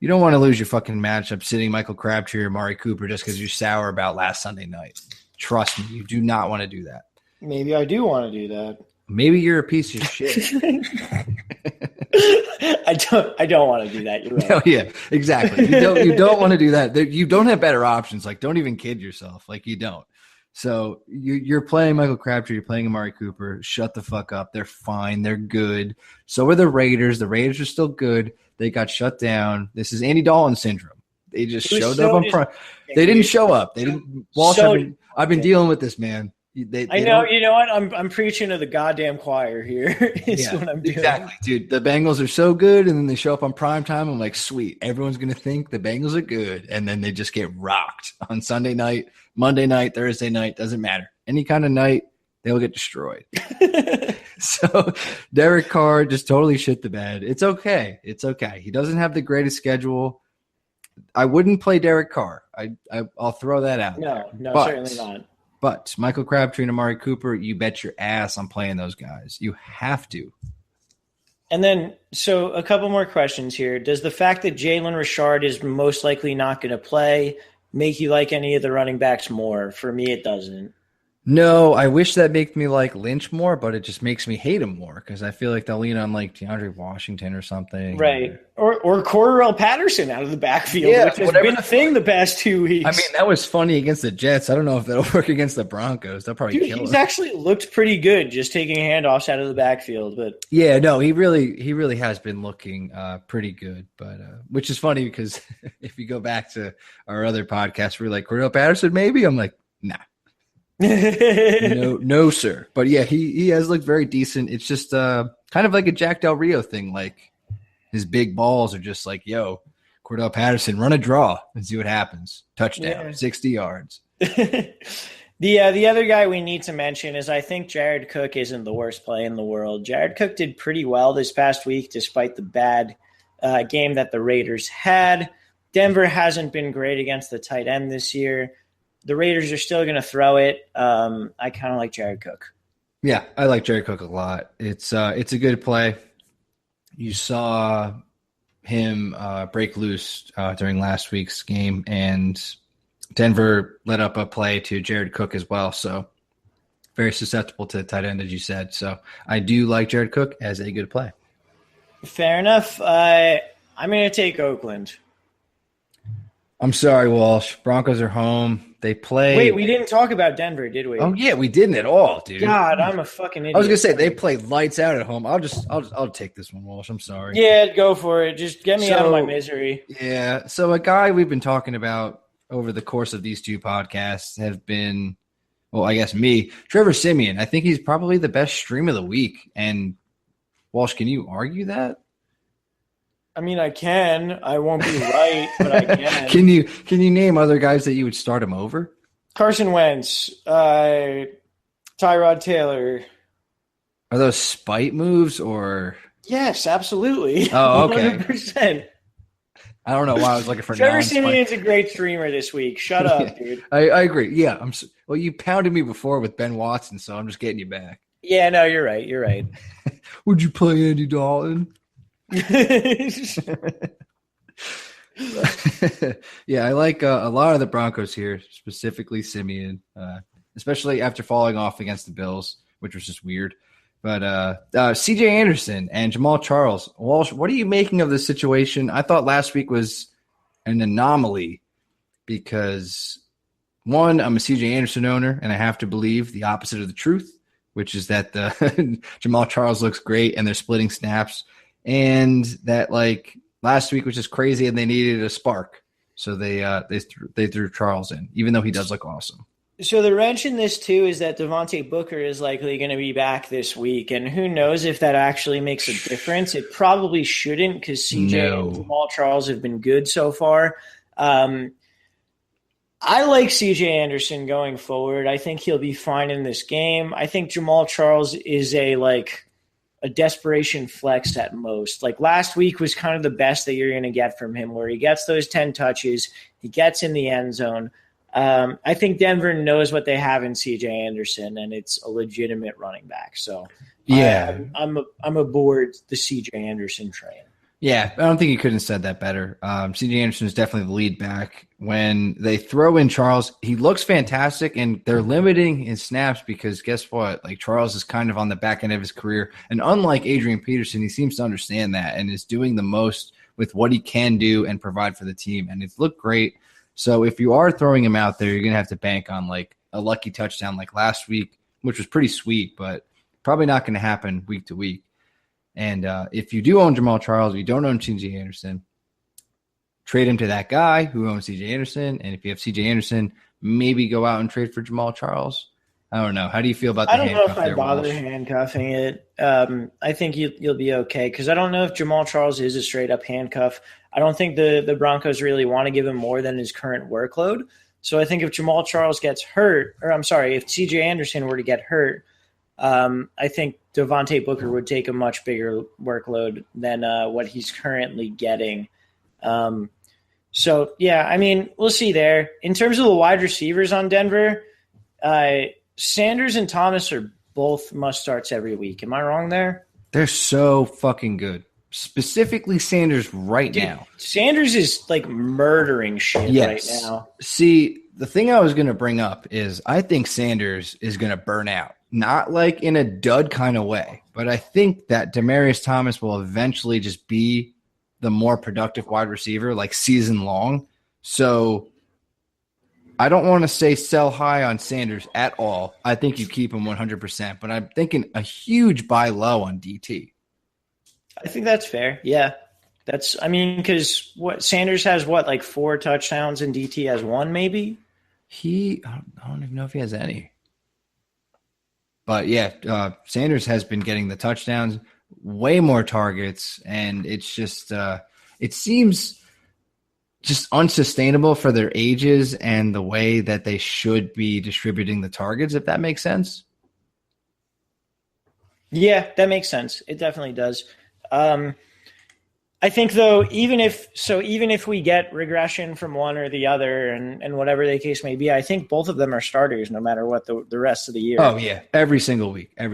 you don't want to lose your fucking matchup sitting Michael Crabtree or Amari Cooper just because you're sour about last Sunday night. Trust me, you do not want to do that. Maybe I do want to do that. Maybe you're a piece of shit. I don't want to do that. You're right. No, yeah, exactly. You don't want to do that. You don't have better options. Like, don't even kid yourself. Like, you don't. So you're playing Michael Crabtree. You're playing Amari Cooper. Shut the fuck up. They're fine. They're good. So are the Raiders. The Raiders are still good. They got shut down. This is Andy Dalton syndrome. They just showed up on prime. They didn't show up. They didn't. Walsh, I've been dealing with this, man. I know. You know what? I'm preaching to the goddamn choir here. Is what I'm doing. Exactly, dude. The Bengals are so good, and then they show up on prime time. I'm like, sweet. Everyone's gonna think the Bengals are good, and then they just get rocked on Sunday night, Monday night, Thursday night. Doesn't matter. Any kind of night, they'll get destroyed. So Derek Carr just totally shit the bed. It's okay. It's okay. He doesn't have the greatest schedule. I wouldn't play Derek Carr. I'll throw that out. No, certainly not. But Michael Crabtree and Amari Cooper, you bet your ass I'm playing those guys. You have to. And then, so a couple more questions here. Does the fact that Jalen Richard is most likely not going to play make you like any of the running backs more? For me, it doesn't. No, I wish that made me like Lynch more, but it just makes me hate him more because I feel like they'll lean on like DeAndre Washington or something. Right. Or Cordarrelle Patterson out of the backfield, which has been a thing the past 2 weeks. I mean, that was funny against the Jets. I don't know if that'll work against the Broncos. They'll probably kill him. He's actually looked pretty good just taking handoffs out of the backfield. But yeah, no, he really has been looking pretty good. But which is funny because if you go back to our other podcast, we're like, Cordarrelle Patterson, maybe? I'm like, nah. No, sir. But yeah, he has looked very decent. It's just kind of like a Jack Del Rio thing. Like his big balls are just like, yo, Cordarrelle Patterson, run a draw and see what happens. Touchdown, 60 yards. The other guy we need to mention is I think Jared Cook isn't the worst play in the world. Jared Cook did pretty well this past week despite the bad game that the Raiders had. Denver hasn't been great against the tight end this year. The Raiders are still going to throw it. I kind of like Jared Cook. Yeah, I like Jared Cook a lot. It's a good play. You saw him break loose during last week's game, and Denver let up a play to Jared Cook as well. So very susceptible to the tight end, as you said. So I do like Jared Cook as a good play. Fair enough. I'm going to take Oakland. I'm sorry, Walsh. Broncos are home. They play. Wait, we didn't talk about Denver, did we? Oh yeah, we didn't at all, dude. God, I'm a fucking idiot. I was gonna say they play lights out at home. I'll take this one, Walsh. I'm sorry. Yeah, go for it. Just get me out of my misery. Yeah. So a guy we've been talking about over the course of these 2 podcasts have been, well, I guess me, Trevor Siemian. I think he's probably the best stream of the week. And Walsh, can you argue that? I mean, I can. I won't be right, but I can. Can you name other guys that you would start him over? Carson Wentz, Tyrod Taylor. Are those spite moves or? Yes, absolutely. Oh, okay. 100%. I don't know why I was looking for Trevor Siemian's a great streamer this week. Shut up, dude. I agree. Yeah, well, you pounded me before with Ben Watson, so I'm just getting you back. Yeah, no, you're right. You're right. Would you play Andy Dalton? Yeah, I like a lot of the Broncos here, specifically Simeon, especially after falling off against the Bills, which was just weird. But CJ Anderson and Jamal Charles. Walsh, what are you making of this situation? I thought last week was an anomaly because, one, I'm a CJ Anderson owner, and I have to believe the opposite of the truth, which is that Jamal Charles looks great and they're splitting snaps, and that last week was just crazy and they needed a spark. So they threw Charles in, even though he does look awesome. So the wrench in this too is that Devontae Booker is likely going to be back this week, and who knows if that actually makes a difference. It probably shouldn't because CJ and Jamal Charles have been good so far. I like CJ Anderson going forward. I think he'll be fine in this game. I think Jamal Charles is a desperation flex at most. Like last week was kind of the best that you're going to get from him, where he gets those 10 touches, he gets in the end zone. I think Denver knows what they have in CJ Anderson, and it's a legitimate running back. So yeah, I'm aboard the CJ Anderson train. Yeah, I don't think you could have said that better. CJ Anderson is definitely the lead back. When they throw in Charles, he looks fantastic, and they're limiting his snaps because guess what? Charles is kind of on the back end of his career, and unlike Adrian Peterson, he seems to understand that and is doing the most with what he can do and provide for the team, and it's looked great. So if you are throwing him out there, you're going to have to bank on a lucky touchdown like last week, which was pretty sweet, but probably not going to happen week to week. And if you do own Jamal Charles, you don't own CJ Anderson, trade him to that guy who owns CJ Anderson. And if you have CJ Anderson, maybe go out and trade for Jamal Charles. I don't know. How do you feel about the handcuff? I don't know if I bother handcuffing it. I think you'll be okay because I don't know if Jamal Charles is a straight-up handcuff. I don't think the Broncos really want to give him more than his current workload. So I think if Jamal Charles gets hurt, or I'm sorry, if CJ Anderson were to get hurt, I think Devontae Booker would take a much bigger workload than what he's currently getting. So, yeah, I mean, we'll see there. In terms of the wide receivers on Denver, Sanders and Thomas are both must-starts every week. Am I wrong there? They're so fucking good. Specifically Sanders now. Sanders is murdering shit right now. See, the thing I was going to bring up is I think Sanders is going to burn out. Not in a dud kind of way, but I think that Demaryius Thomas will eventually just be the more productive wide receiver season long. So I don't want to say sell high on Sanders at all. I think you keep him 100%, but I'm thinking a huge buy low on DT. I think that's fair. Yeah. Because Sanders has 4 touchdowns and DT has 1 maybe? I don't even know if he has any. But yeah, Sanders has been getting the touchdowns, way more targets, and it's just it seems just unsustainable for their ages and the way that they should be distributing the targets, if that makes sense. Yeah, that makes sense. It definitely does. I think though, even if we get regression from one or the other and whatever the case may be, I think both of them are starters no matter what the rest of the year. Oh yeah. Every single week. All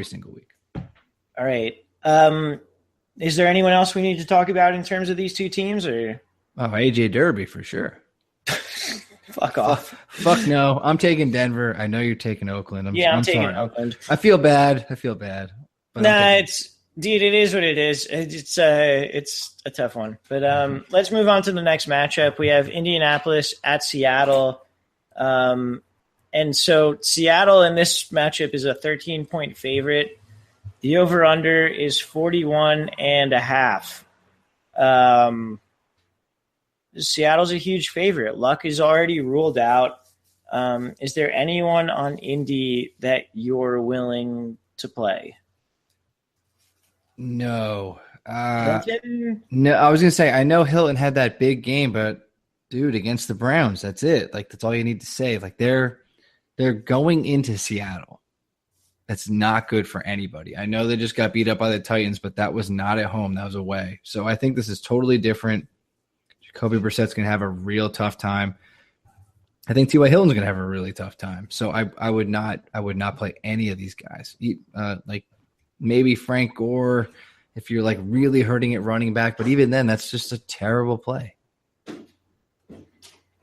right. Is there anyone else we need to talk about in terms of these two teams or? Oh, AJ Derby for sure. Fuck off. Fuck no. I'm taking Denver. I know you're taking Oakland. I'm taking sorry. Oakland. I feel bad. Nah, Dude, it is what it is. It's a tough one. But let's move on to the next matchup. We have Indianapolis at Seattle. And so Seattle in this matchup is a 13-point favorite. The over-under is 41.5. Seattle's a huge favorite. Luck is already ruled out. Is there anyone on Indy that you're willing to play? No. No, I was going to say, I know Hilton had that big game, but dude, against the Browns, that's it. That's all you need to say. they're going into Seattle. That's not good for anybody. I know they just got beat up by the Titans, but that was not at home. That was away. So I think this is totally different. Jacoby Brissett's going to have a real tough time. I think T.Y. Hilton's going to have a really tough time. So I would not play any of these guys. Like maybe Frank Gore if you're like really hurting at running back, but even then, that's just a terrible play.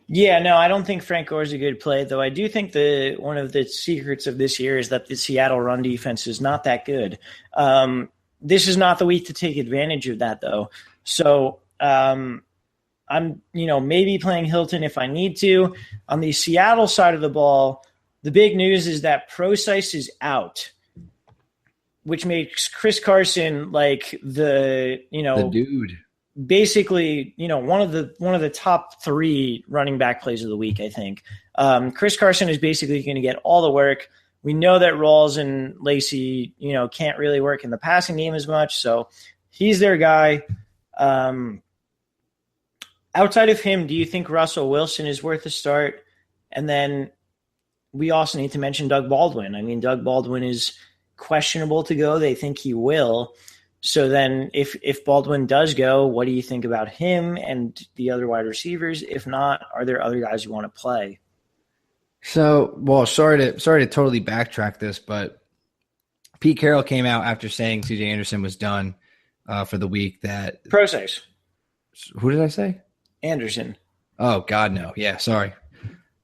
Yeah, no, I don't think Frank Gore is a good play, though. I do think one of the secrets of this year is that the Seattle run defense is not that good. This is not the week to take advantage of that, though. So I'm, maybe playing Hilton if I need to. On the Seattle side of the ball, the big news is that Procise is out, which makes Chris Carson like the dude. Basically, one of the top 3 running back plays of the week, I think. Chris Carson is basically going to get all the work. We know that Rawls and Lacey, can't really work in the passing game as much, so he's their guy. Outside of him, do you think Russell Wilson is worth a start? And then we also need to mention Doug Baldwin. I mean, Doug Baldwin is questionable to go. They think he will. So then if Baldwin does go, what do you think about him and the other wide receivers? If not, are there other guys you want to play? So, well, sorry to totally backtrack this, but Pete Carroll came out after saying C.J. Anderson was done for the week. That Procise. Who did I say? Anderson. Oh, God, no. Yeah, sorry.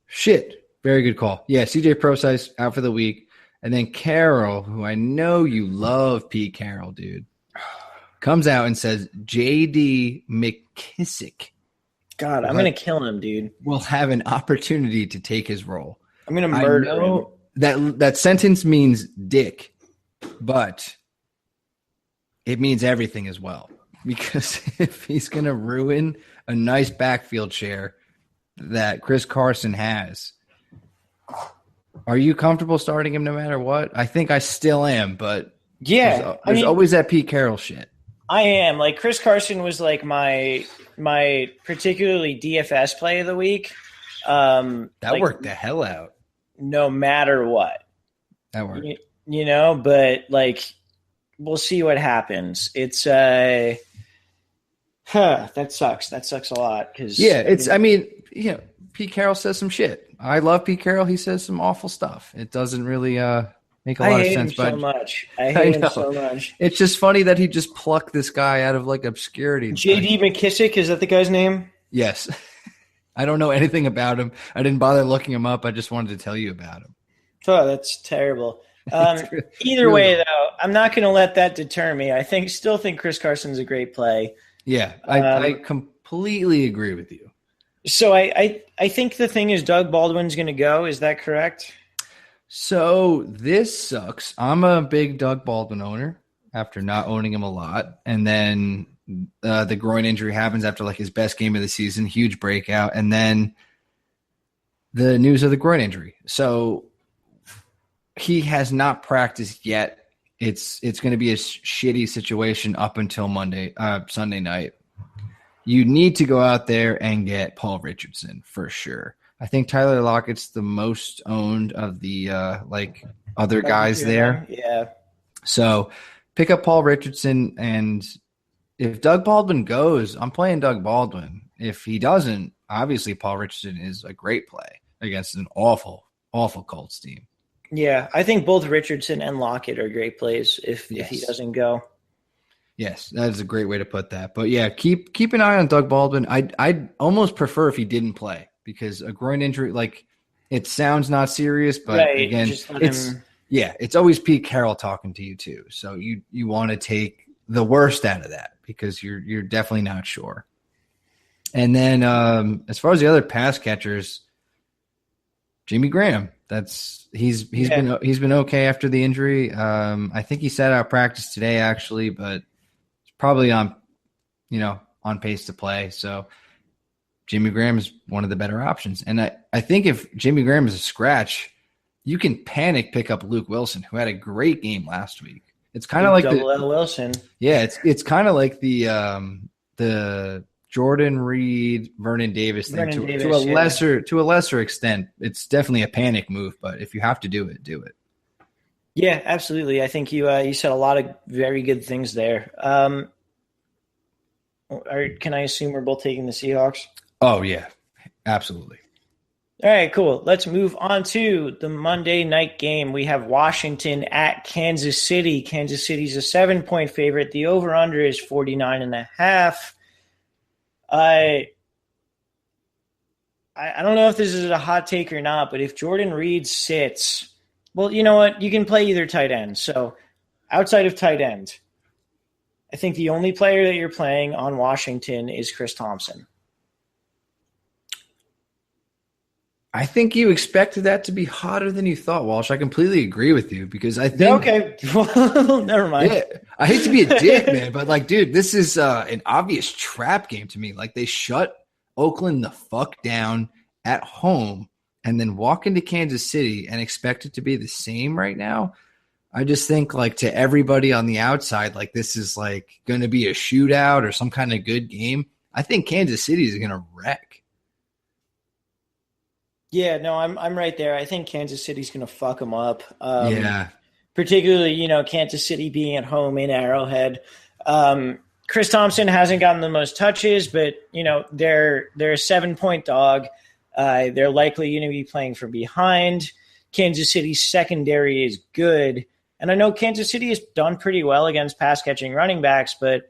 Shit. Very good call. Yeah, C.J. Procise out for the week. And then Carroll, who I know you love Pete Carroll, dude, comes out and says J.D. McKissick. God, I'm going to kill him, dude. Will have an opportunity to take his role. I'm going to murder him. That sentence means dick, but it means everything as well. Because if he's going to ruin a nice backfield share that Chris Carson has, are you comfortable starting him no matter what? I think I still am, but yeah, there's always that Pete Carroll shit. I am. Like, Chris Carson was like my particularly DFS play of the week. That worked the hell out. No matter what. That worked. But like, we'll see what happens. It's that sucks. That sucks a lot. Pete Carroll says some shit. I love Pete Carroll. He says some awful stuff. It doesn't really make a lot of sense. I hate him so much. It's just funny that he just plucked this guy out of like obscurity. J.D. McKissick, is that the guy's name? Yes. I don't know anything about him. I didn't bother looking him up. I just wanted to tell you about him. Oh, that's terrible. Either way, though, I'm not going to let that deter me. I still think Chris Carson's a great play. Yeah, I completely agree with you. So I think the thing is Doug Baldwin's going to go. Is that correct? So this sucks. I'm a big Doug Baldwin owner after not owning him a lot. And then the groin injury happens after like his best game of the season, huge breakout. And then the news of the groin injury. So he has not practiced yet. It's going to be a shitty situation up until Sunday night. You need to go out there and get Paul Richardson for sure. I think Tyler Lockett's the most owned of the other guys there. Yeah. So pick up Paul Richardson, and if Doug Baldwin goes, I'm playing Doug Baldwin. If he doesn't, obviously Paul Richardson is a great play against an awful, awful Colts team. Yeah, I think both Richardson and Lockett are great plays if he doesn't go. Yes, that is a great way to put that. But yeah, keep an eye on Doug Baldwin. I'd almost prefer if he didn't play because a groin injury, like, it sounds not serious, but again, it's always Pete Carroll talking to you too. So you want to take the worst out of that because you're definitely not sure. And then as far as the other pass catchers, Jimmy Graham. He's been okay after the injury. I think he sat out practice today actually, but probably on pace to play. So Jimmy Graham is one of the better options. And I think if Jimmy Graham is a scratch, you can panic pick up Luke Wilson, who had a great game last week. It's kind of like double L Wilson. Yeah, it's kind of like the Jordan Reed, Vernon Davis thing to a lesser extent. It's definitely a panic move, but if you have to do it, do it. Yeah, absolutely. I think you said a lot of very good things there. Can I assume we're both taking the Seahawks? Oh yeah, absolutely. All right, cool. Let's move on to the Monday night game. We have Washington at Kansas City. Kansas City's a 7-point favorite. The over-under is 49.5. I don't know if this is a hot take or not, but if Jordan Reed sits, well, you know what? You can play either tight end. So outside of tight end, I think the only player that you're playing on Washington is Chris Thompson. I think you expected that to be hotter than you thought, Walsh. I completely agree with you because I think okay, well, never mind. Yeah, I hate to be a dick, man, but like, dude, this is an obvious trap game to me. Like, they shut Oakland the fuck down at home and then walk into Kansas City and expect it to be the same right now. I just think, like, to everybody on the outside, like, this is like going to be a shootout or some kind of good game. I think Kansas City is going to wreck. Yeah, no, I'm right there. I think Kansas City's going to fuck them up. Yeah. Particularly, Kansas City being at home in Arrowhead. Chris Thompson hasn't gotten the most touches, but, they're a 7-point dog. They're likely going to be playing from behind. Kansas City's secondary is good. And I know Kansas City has done pretty well against pass-catching running backs, but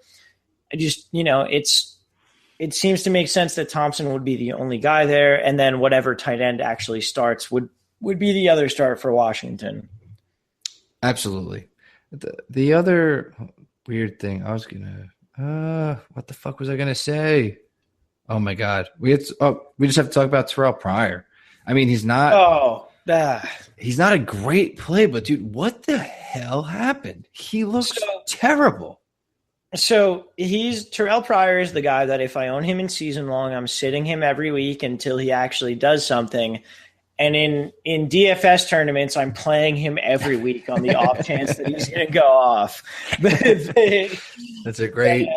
I just, it seems to make sense that Thompson would be the only guy there, and then whatever tight end actually starts would be the other start for Washington. Absolutely. The other weird thing I was gonna what the fuck was I gonna say? Oh my god, we just have to talk about Terrell Pryor. I mean, he's not a great play, but dude, what the hell happened? He looks terrible. So Terrell Pryor is the guy that if I own him in season long, I'm sitting him every week until he actually does something. And in DFS tournaments, I'm playing him every week on the off chance that he's going to go off. That's a great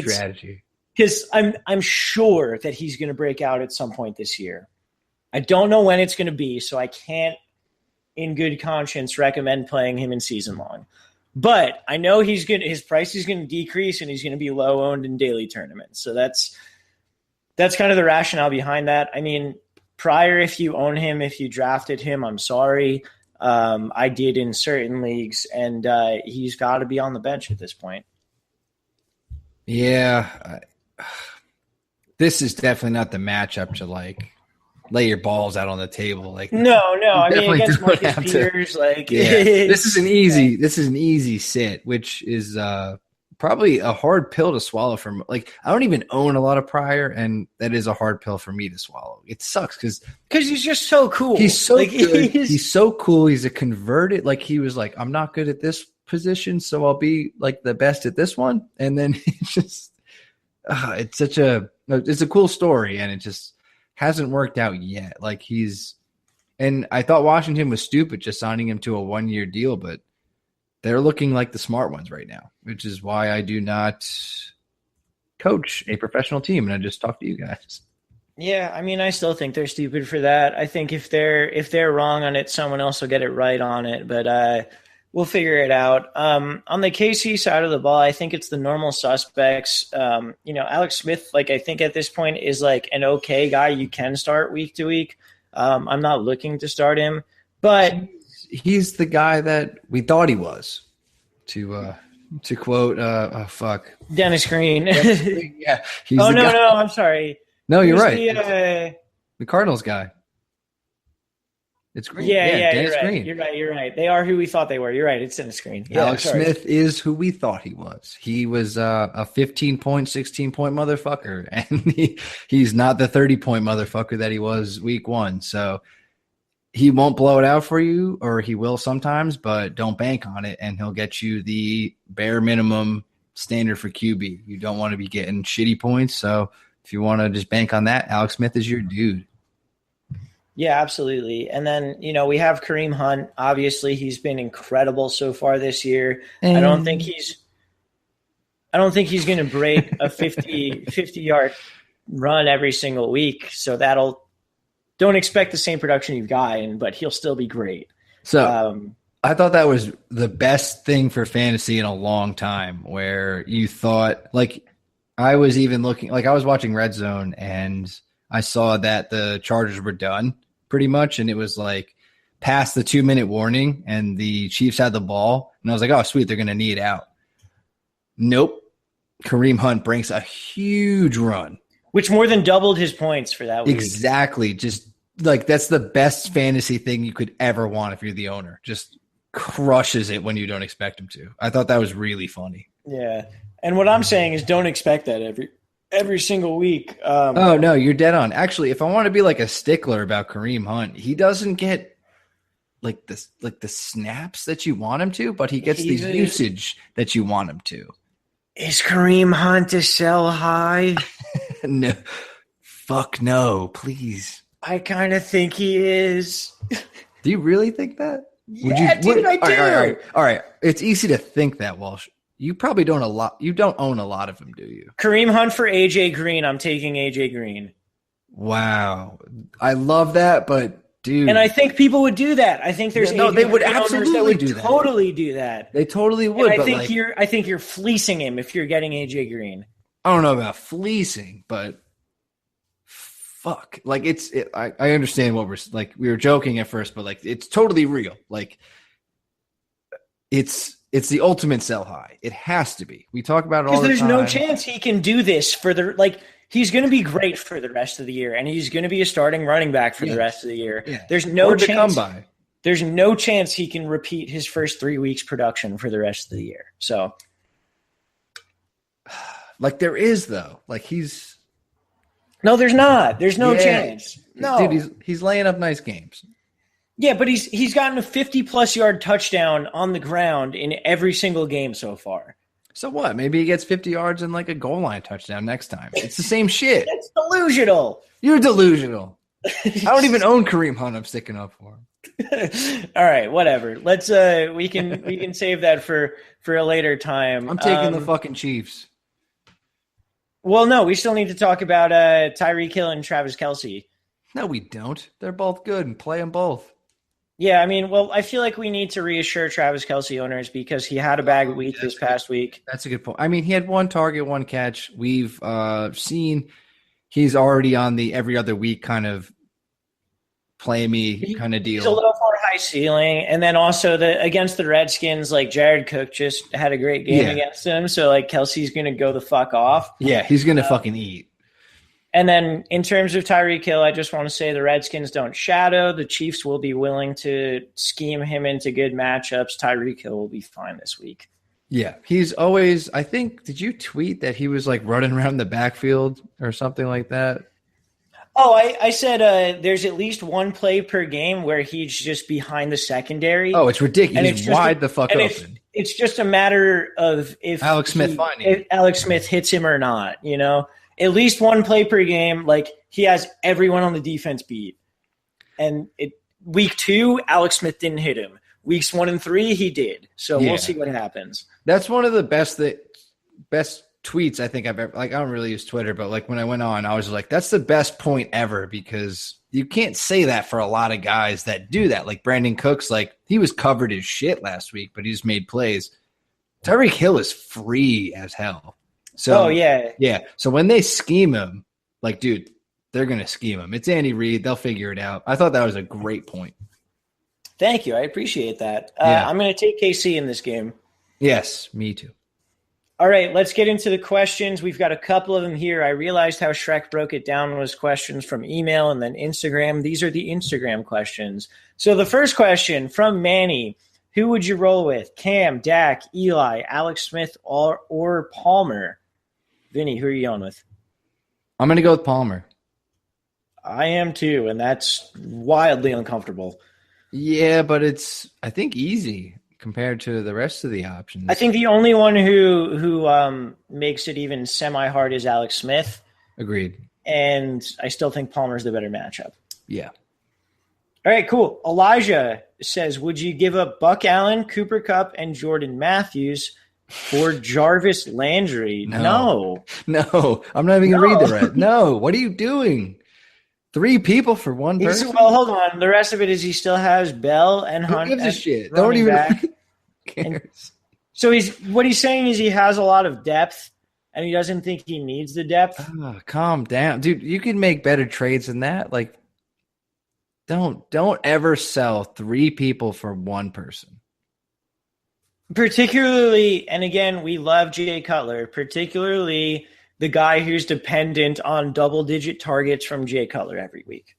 strategy. Because I'm sure that he's going to break out at some point this year. I don't know when it's going to be, so I can't, in good conscience, recommend playing him in season long. But I know his price is going to decrease and he's going to be low owned in daily tournaments. So that's kind of the rationale behind that. I mean, Pryor, if you own him, if you drafted him, I'm sorry. I did in certain leagues, and he's got to be on the bench at this point. Yeah. This is definitely not the matchup to like lay your balls out on the table. Like no. I mean, against Marcus Peters, this is an easy sit, which is probably a hard pill to swallow for. Like, I don't even own a lot of Pryor, and that is a hard pill for me to swallow. It sucks because he's just so cool. He's so good. He's so cool. He's a converted. Like, he was like, I'm not good at this position, so I'll be like the best at this one. And then it's just, it's a cool story, and it just hasn't worked out yet. Like, and I thought Washington was stupid just signing him to a 1-year deal, but they're looking like the smart ones right now, which is why I do not coach a professional team, and I just talk to you guys. Yeah, I mean, I still think they're stupid for that. I think if they're wrong on it, someone else will get it right on it, but we'll figure it out. On the KC side of the ball, I think it's the normal suspects. Alex Smith, like, I think at this point is like an okay guy you can start week to week. I'm not looking to start him, but he's the guy that we thought he was. To quote, Dennis Green. Yeah. No, I'm sorry. No, you're right. The Cardinals guy. It's Green. Yeah, Dennis you're right. Green. You're right. They are who we thought they were. You're right. It's Dennis Green. Yeah, Alex Smith is who we thought he was. He was a 15-point, 16-point motherfucker, and he's not the 30-point motherfucker that he was week 1. So he won't blow it out for you, or he will sometimes, but don't bank on it, and he'll get you the bare minimum standard for QB. You don't want to be getting shitty points, so if you want to just bank on that, Alex Smith is your dude. Yeah, absolutely. And then, we have Kareem Hunt. Obviously, he's been incredible so far this year. I don't think he's I don't think he's going to break a 50-yard run every single week. So don't expect the same production you've gotten, but he'll still be great. So I thought that was the best thing for fantasy in a long time, where you thought, like, I was even looking, like, I was watching Red Zone and I saw that the Chargers were done pretty much. And it was like past the 2-minute warning and the Chiefs had the ball. And I was like, oh, sweet, they're going to knee it out. Nope. Kareem Hunt breaks a huge run, which more than doubled his points for that week. Exactly. Just like, that's the best fantasy thing you could ever want if you're the owner. Just crushes it when you don't expect him to. I thought that was really funny. Yeah. And what I'm saying is don't expect that every single week. Oh, no, you're dead on. Actually, if I want to be like a stickler about Kareem Hunt, he doesn't get like the snaps that you want him to, but he gets the usage that you want him to. Is Kareem Hunt a sell high? No. Fuck no, please. I kind of think he is. Do you really think that? I do. All right. It's easy to think that, Walsh. You probably don't own a lot of them, do you? Kareem Hunt for AJ Green. I'm taking AJ Green. Wow. I love that, but dude. And I think people would do that. I think there's they would absolutely do that. Totally do that. They totally would. And I think you're fleecing him if you're getting AJ Green. I don't know about fleecing, but fuck. Like I understand what we were joking at first, but like it's totally real. Like it's the ultimate sell high. It has to be. We talk about it all the time. Because there's no chance he can do this he's going to be great for the rest of the year, and he's going to be a starting running back for the rest of the year. Yeah. There's no chance. Come by. There's no chance he can repeat his first 3 weeks production for the rest of the year. So, like there is though. Like he's no, there's not. There's no chance. No, dude, he's laying up nice games. Yeah, but he's gotten a 50-plus yard touchdown on the ground in every single game so far. So what? Maybe he gets 50 yards and like a goal line touchdown next time. It's the same shit. That's delusional. You're delusional. I don't even own Kareem Hunt. I'm sticking up for him. All right, whatever. Let's we can save that for a later time. I'm taking the fucking Chiefs. Well, no, we still need to talk about Tyreek Hill and Travis Kelce. No, we don't. They're both good and play them both. Yeah, I mean, well, I feel like we need to reassure Travis Kelce owners because he had a bag week this past week. That's a good point. I mean, he had 1 target, 1 catch. We've seen he's already on the every other week kind of play me kind of deal. He's a little more high ceiling. And then also against the Redskins, like Jared Cook just had a great game against him. So like Kelce's going to go the fuck off. Yeah, he's going to fucking eat. And then in terms of Tyreek Hill, I just want to say the Redskins don't shadow. The Chiefs will be willing to scheme him into good matchups. Tyreek Hill will be fine this week. Yeah, he's always – I think – did you tweet that he was like running around the backfield or something like that? Oh, I said there's at least 1 play per game where he's just behind the secondary. Oh, it's ridiculous. He's wide the fuck open. It's just a matter of if Alex Smith hits him or not, you know? At least 1 play per game. Like he has everyone on the defense beat. And week 2, Alex Smith didn't hit him. Weeks 1 and 3, he did. So we'll see what happens. That's one of the best tweets I think I've ever. Like I don't really use Twitter, but like when I went on, I was like, "That's the best point ever," because you can't say that for a lot of guys that do that. Like Brandon Cooks, like he was covered as shit last week, but he just made plays. Tyreek Hill is free as hell. So, yeah. So when they scheme him, like, dude, they're going to scheme him. It's Andy Reid. They'll figure it out. I thought that was a great point. Thank you. I appreciate that. I'm going to take KC in this game. Yes, me too. All right, let's get into the questions. We've got a couple of them here. I realized how Shrek broke it down was questions from email and then Instagram. These are the Instagram questions. So the first question from Manny. Who would you roll with? Cam, Dak, Eli, Alex Smith, or Palmer? Vinny, who are you going with? I'm going to go with Palmer. I am too, and that's wildly uncomfortable. Yeah, but it's, I think, easy compared to the rest of the options. I think the only one who makes it even semi-hard is Alex Smith. Agreed. And I still think Palmer's the better matchup. Yeah. All right, cool. Elijah says, would you give up Buck Allen, Cooper Kupp, and Jordan Matthews for Jarvis Landry. No, I'm not even gonna read the rest. No, what are you doing? 3 people for one person. Well, hold on. The rest of it is he still has Bell and Hunt. Who gives a shit? Don't even cares. So what he's saying is he has a lot of depth, and he doesn't think he needs the depth. Oh, calm down, dude. You can make better trades than that. Like, don't ever sell 3 people for one person. Particularly, and again, we love Jay Cutler, particularly the guy who's dependent on double-digit targets from Jay Cutler every week.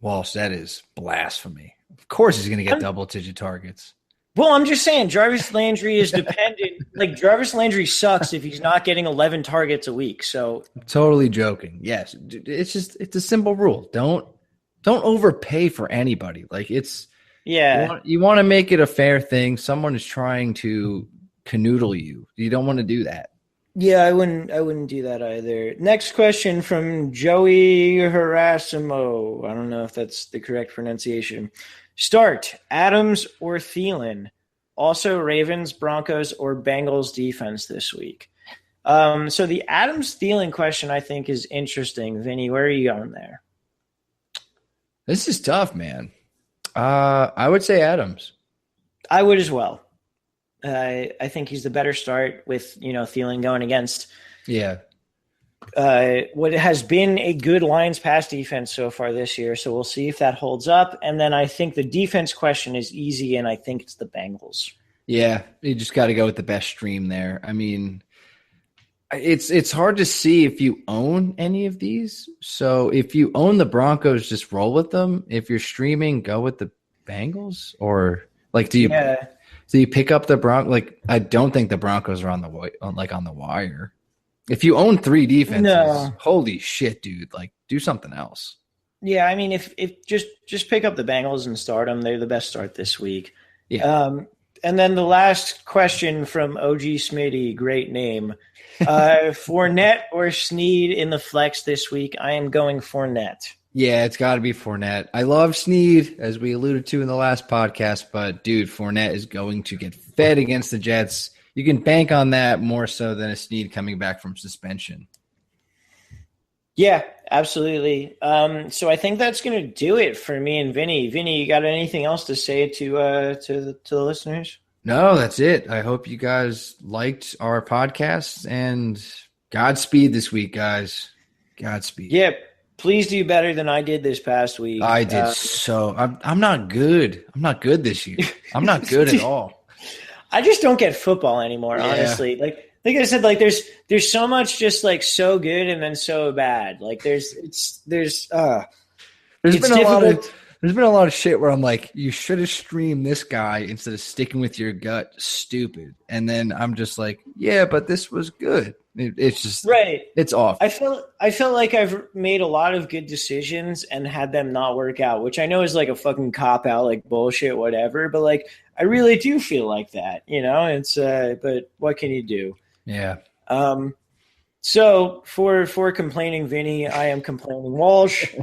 Walsh, that is blasphemy. Of course he's going to get double-digit targets. Well, I'm just saying Jarvis Landry is dependent. Like, Jarvis Landry sucks if he's not getting 11 targets a week. So I'm totally joking. Yes, it's a simple rule. Don't overpay for anybody. Like, you want to make it a fair thing. Someone is trying to canoodle you. You don't want to do that. Yeah, I wouldn't do that either. Next question from Joey Harasimo. I don't know if that's the correct pronunciation. Start Adams or Thielen. Also Ravens, Broncos, or Bengals defense this week. So the Adams Thielen question I think is interesting. Vinny, where are you going there? This is tough, man. I would say Adams. I would as well. I think he's the better start with, Thielen going against what has been a good Lions pass defense so far this year. So we'll see if that holds up. And then I think the defense question is easy, and I think it's the Bengals. Yeah, you just got to go with the best stream there. I mean, it's hard to see if you own any of these. So if you own the Broncos, just roll with them. If you're streaming, go with the Bengals, or like do you pick up the Broncos? Like, I don't think the Broncos are on the wire. If you own 3 defenses, holy shit, dude! Like, do something else. Yeah, I mean, if just pick up the Bengals and start them, they're the best start this week. Yeah. And then the last question from OG Smitty, great name. Fournette or Snead in the flex this week? I am going Fournette. Yeah, it's got to be Fournette. I love Snead, as we alluded to in the last podcast, but, dude, Fournette is going to get fed against the Jets. You can bank on that more so than a Snead coming back from suspension. Yeah, absolutely. So I think that's going to do it for me and Vinny. Vinny, you got anything else to say to the listeners? No, that's it. I hope you guys liked our podcast, and Godspeed this week, guys. Godspeed. Yeah. Please do better than I did this past week. I did I'm not good. I'm not good this year. I'm not good at all. I just don't get football anymore, honestly. Like I said, like there's so much just like so good and then so bad. Like there's been a lot of shit where I'm like, you should have streamed this guy instead of sticking with your gut. Stupid. And then I'm just like, yeah, but this was good. It's just right. It's off. I feel like I've made a lot of good decisions and had them not work out, which I know is like a fucking cop out, like bullshit, whatever. But like, I really do feel like that, It's but what can you do? Yeah. So for complaining Vinny, I am complaining Walsh.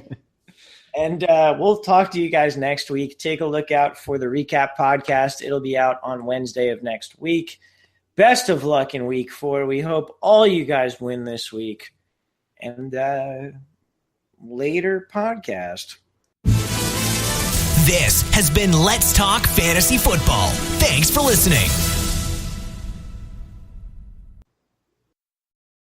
And we'll talk to you guys next week. Take a look out for the recap podcast. It'll be out on Wednesday of next week. Best of luck in week 4. We hope all you guys win this week. And later podcast. This has been Let's Talk Fantasy Football. Thanks for listening.